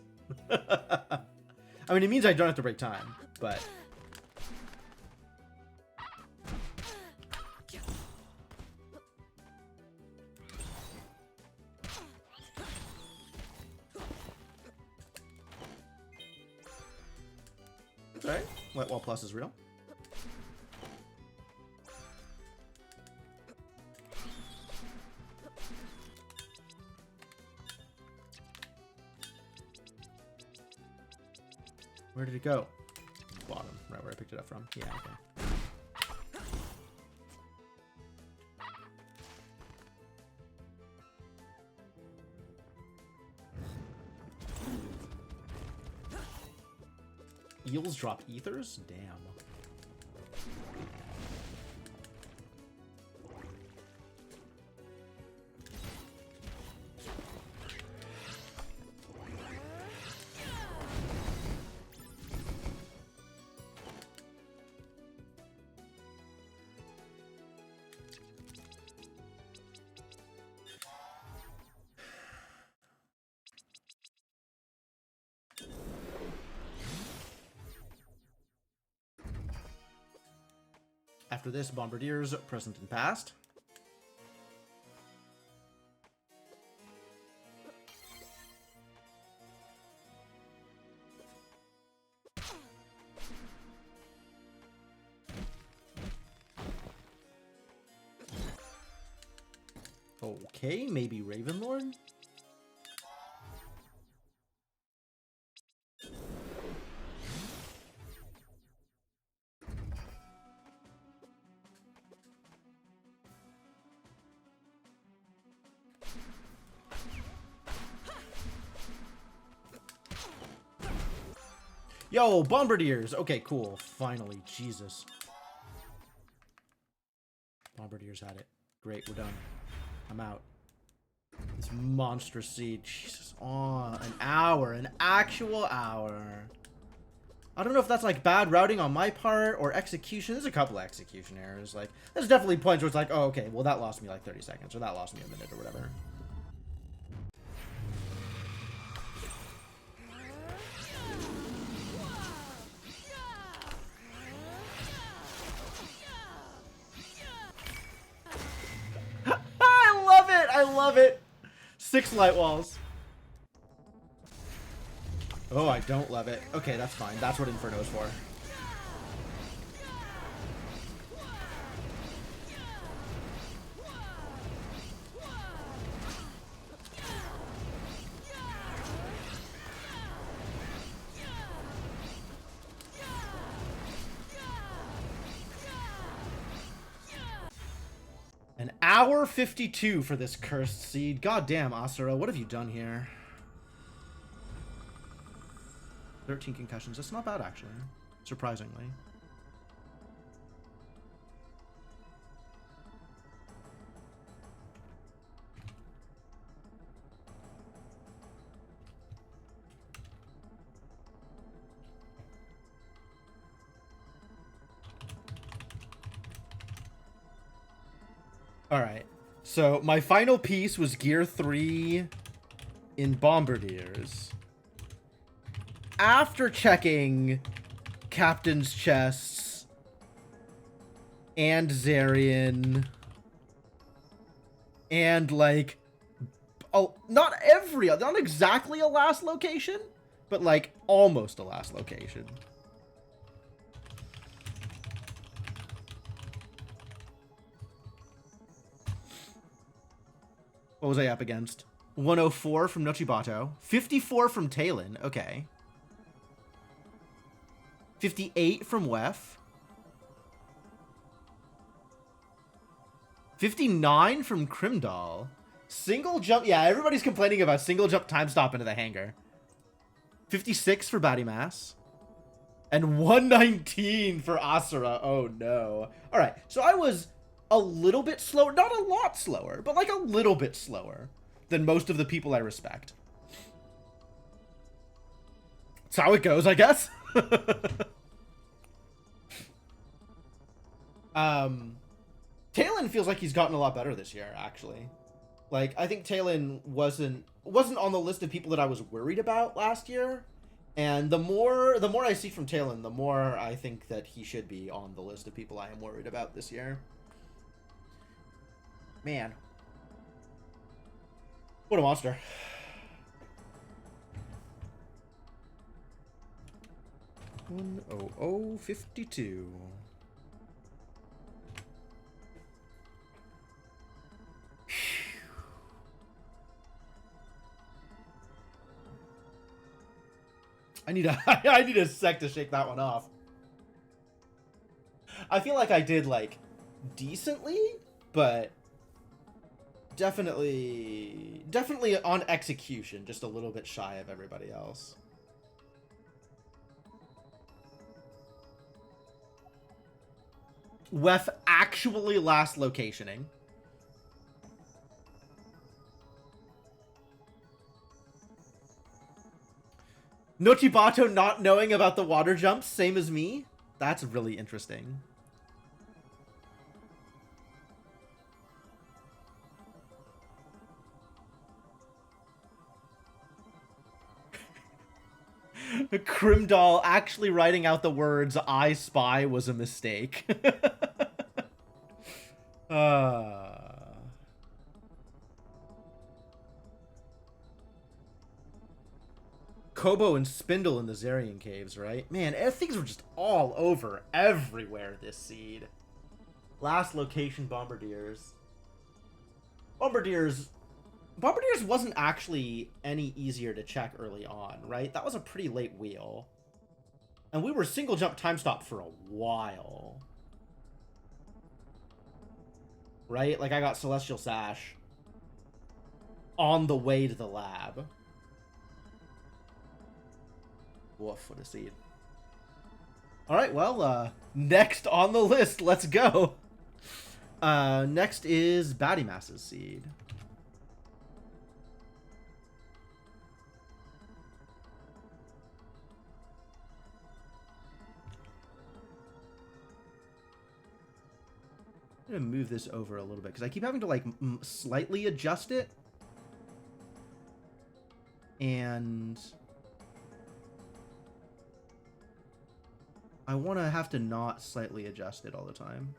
I mean, it means I don't have to break time, but... Alright, Wet Wall Plus is real. Where did it go? Bottom, right where I picked it up from. Yeah, okay. Eels drop ethers? Damn. After this, Bombardiers, present and past. Okay, maybe Ravenlord? Yo, Bombardiers! Okay, cool. Finally, Jesus. Bombardiers had it. Great, we're done. I'm out. This monstrous seed. Jesus. Oh, an hour. An actual hour. I don't know if that's like bad routing on my part or execution. There's a couple of execution errors. Like, there's definitely points where it's like, oh, okay, well, that lost me like 30 seconds or that lost me a minute or whatever. I love it. 6 light walls. Oh, I don't love it. Okay, that's fine. That's what Inferno's for. Hour 52 for this cursed seed. God damn, Asura, what have you done here? 13 concussions. That's not bad, actually. Surprisingly. Alright. So, my final piece was Gear 3 in Bombardiers. After checking Captain's chests and Zarian and like not exactly a last location, but like almost a last location. What was I up against? 104 from Nochibato, 54 from Talon, okay. 58 from Wef. 59 from Crimdal. Single jump. Yeah, everybody's complaining about single jump time stop into the hangar. 56 for Batimas. And 119 for Asura. Oh, no. All right, so I was a little bit slower. Not a lot slower, but like a little bit slower than most of the people I respect. That's how it goes, I guess. Talon feels like he's gotten a lot better this year, actually. Like, I think Talon wasn't on the list of people that I was worried about last year. And the more I see from Talon, the more I think that he should be on the list of people I am worried about this year. Man. What a monster. $100.52. I need a sec to shake that one off. I feel like I did like decently, but definitely on execution, just a little bit shy of everybody else. Wef actually last locationing. Nochibato not knowing about the water jumps, same as me. That's really interesting. Crimdal actually writing out the words "I spy" was a mistake. Kobo and Spindle in the Zarian caves, right? Man, things were just all over everywhere this seed. Last location, Bombardiers. Bombardiers wasn't actually any easier to check early on, right? That was a pretty late wheel. And we were single jump time stop for a while. Right? Like, I got Celestial Sash on the way to the lab. Woof, what a seed. Alright, well, next on the list, let's go. Next is Batimas's seed. I'm gonna move this over a little bit because I keep having to like slightly adjust it, and I want to have to not slightly adjust it all the time.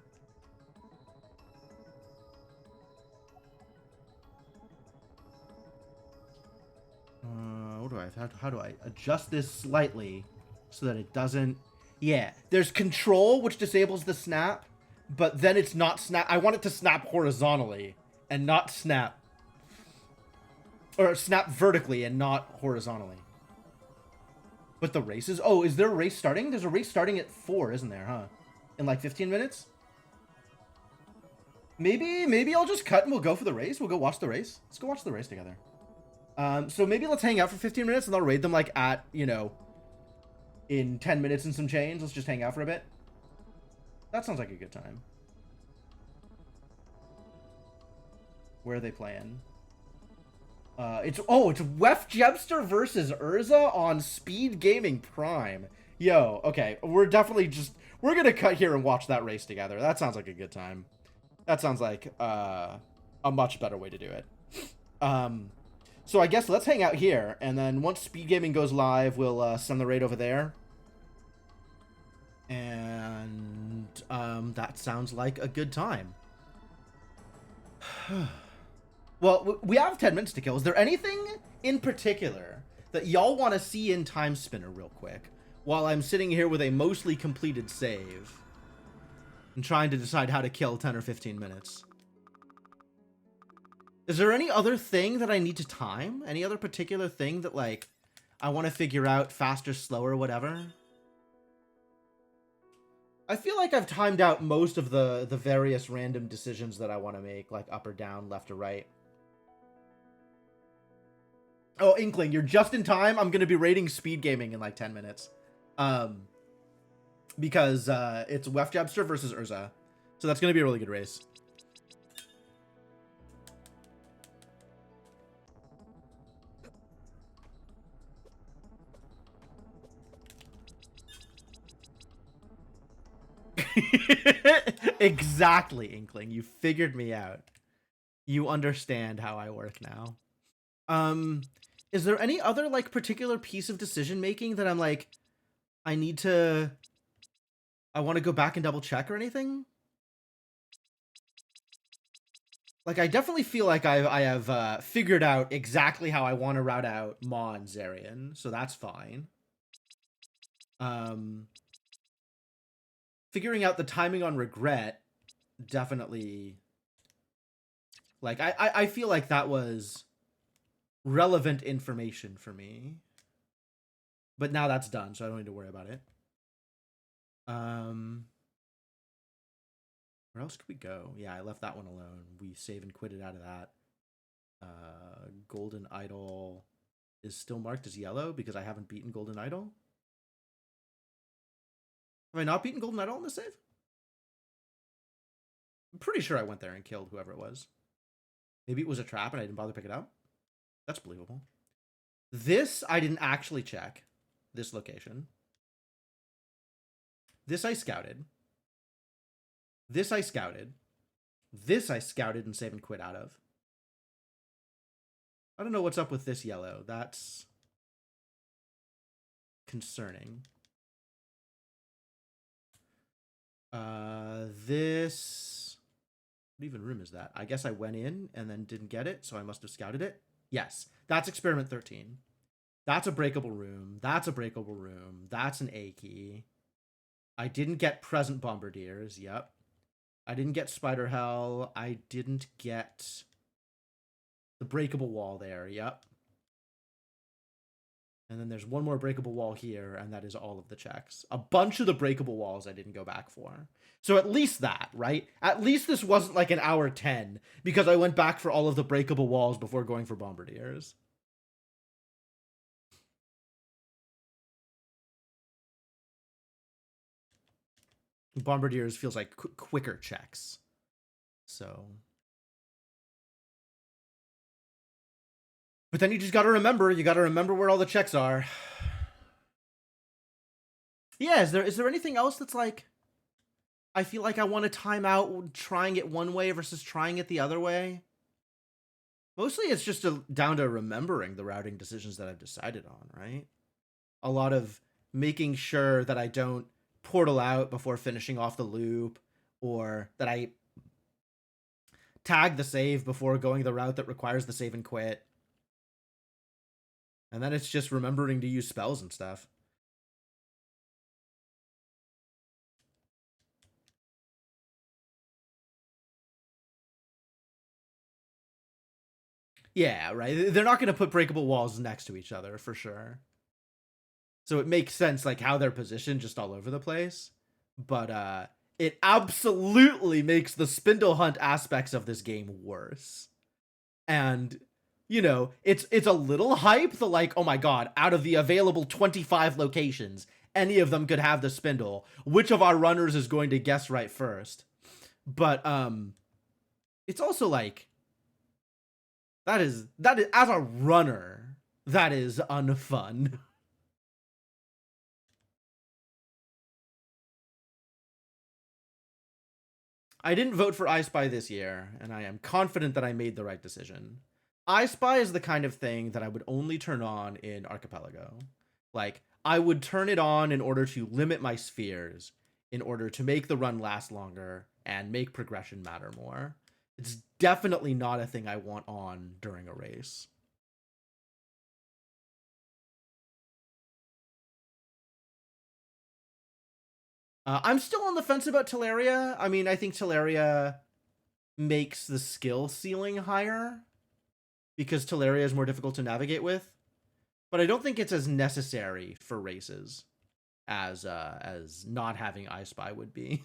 What do I have? How do I adjust this slightly so that it doesn't? Yeah, there's control, which disables the snap, but then it's not snap. I want it to snap horizontally and not snap, or snap vertically and not horizontally. But the races? Oh, is there a race starting? There's a race starting at 4, isn't there, huh? In like 15 minutes? Maybe I'll just cut and we'll go for the race. We'll go watch the race. Let's go watch the race together. So maybe let's hang out for 15 minutes and I'll raid them like at, you know, in 10 minutes and some change. Let's just hang out for a bit. That sounds like a good time. Where are they playing? It's Wef Jebster versus Urza on Speed Gaming Prime. Yo, okay, we're gonna cut here and watch that race together. That sounds like a good time. That sounds like a much better way to do it. So I guess let's hang out here, and then once Speed Gaming goes live, we'll send the raid over there. And that sounds like a good time. Well, we have 10 minutes to kill. Is there anything in particular that y'all want to see in Timespinner real quick while I'm sitting here with a mostly completed save and trying to decide how to kill 10 or 15 minutes? Is there any other thing that I need to time? Any other particular thing that, like, I want to figure out faster, slower, whatever? I feel like I've timed out most of the various random decisions that I want to make, like up or down, left or right. Oh, Inkling, you're just in time. I'm going to be rating Speed Gaming in like 10 minutes. Because it's Wef Jebster versus Urza. So that's going to be a really good race. Exactly, Inkling. You figured me out. You understand how I work now. Is there any other, like, particular piece of decision making that I'm like, I want to go back and double check or anything? Like, I definitely feel like I have figured out exactly how I want to route out Ma and Zarian, so that's fine. Figuring out the timing on Regret, definitely. Like, I feel like that was relevant information for me. But now that's done, so I don't need to worry about it. Where else could we go? Yeah, I left that one alone. We save and quitted out of that. Golden Idol is still marked as yellow because I haven't beaten Golden Idol. Have I not beaten Golden Idol in the save? I'm pretty sure I went there and killed whoever it was. Maybe it was a trap and I didn't bother to pick it up. That's believable. This I didn't actually check. This location. This I scouted. This I scouted. This I scouted and save and quit out of. I don't know what's up with this yellow. That's concerning. This... What even room is that? I guess I went in and then didn't get it, so I must have scouted it. Yes, that's experiment 13. That's a breakable room. That's a breakable room. That's an A key. I didn't get present bombardiers. Yep. I didn't get Spider Hell. I didn't get the breakable wall there. Yep. And then there's one more breakable wall here, and that is all of the checks. A bunch of the breakable walls I didn't go back for. So at least that, right? At least this wasn't like an hour 10, because I went back for all of the breakable walls before going for bombardiers. Bombardiers feels like quicker checks. So... But then you just gotta remember, where all the checks are. Yeah, is there anything else that's like, I feel like I want to time out trying it one way versus trying it the other way? Mostly it's just down to remembering the routing decisions that I've decided on, right? A lot of making sure that I don't portal out before finishing off the loop, or that I tag the save before going the route that requires the save and quit. And then it's just remembering to use spells and stuff. Yeah, right. They're not going to put breakable walls next to each other, for sure. So it makes sense, like, how they're positioned just all over the place. But it absolutely makes the spindle hunt aspects of this game worse. And you know, it's a little hype, the like, oh my god, out of the available 25 locations, any of them could have the spindle. Which of our runners is going to guess right first? But it's also like, that is as a runner, that is unfun. I didn't vote for I Spy this year, and I am confident that I made the right decision. I Spy is the kind of thing that I would only turn on in Archipelago. Like, I would turn it on in order to limit my spheres, in order to make the run last longer, and make progression matter more. It's definitely not a thing I want on during a race. I'm still on the fence about Teleria. I mean, I think Teleria makes the skill ceiling higher because Teleria is more difficult to navigate with, but I don't think it's as necessary for races as not having I Spy would be.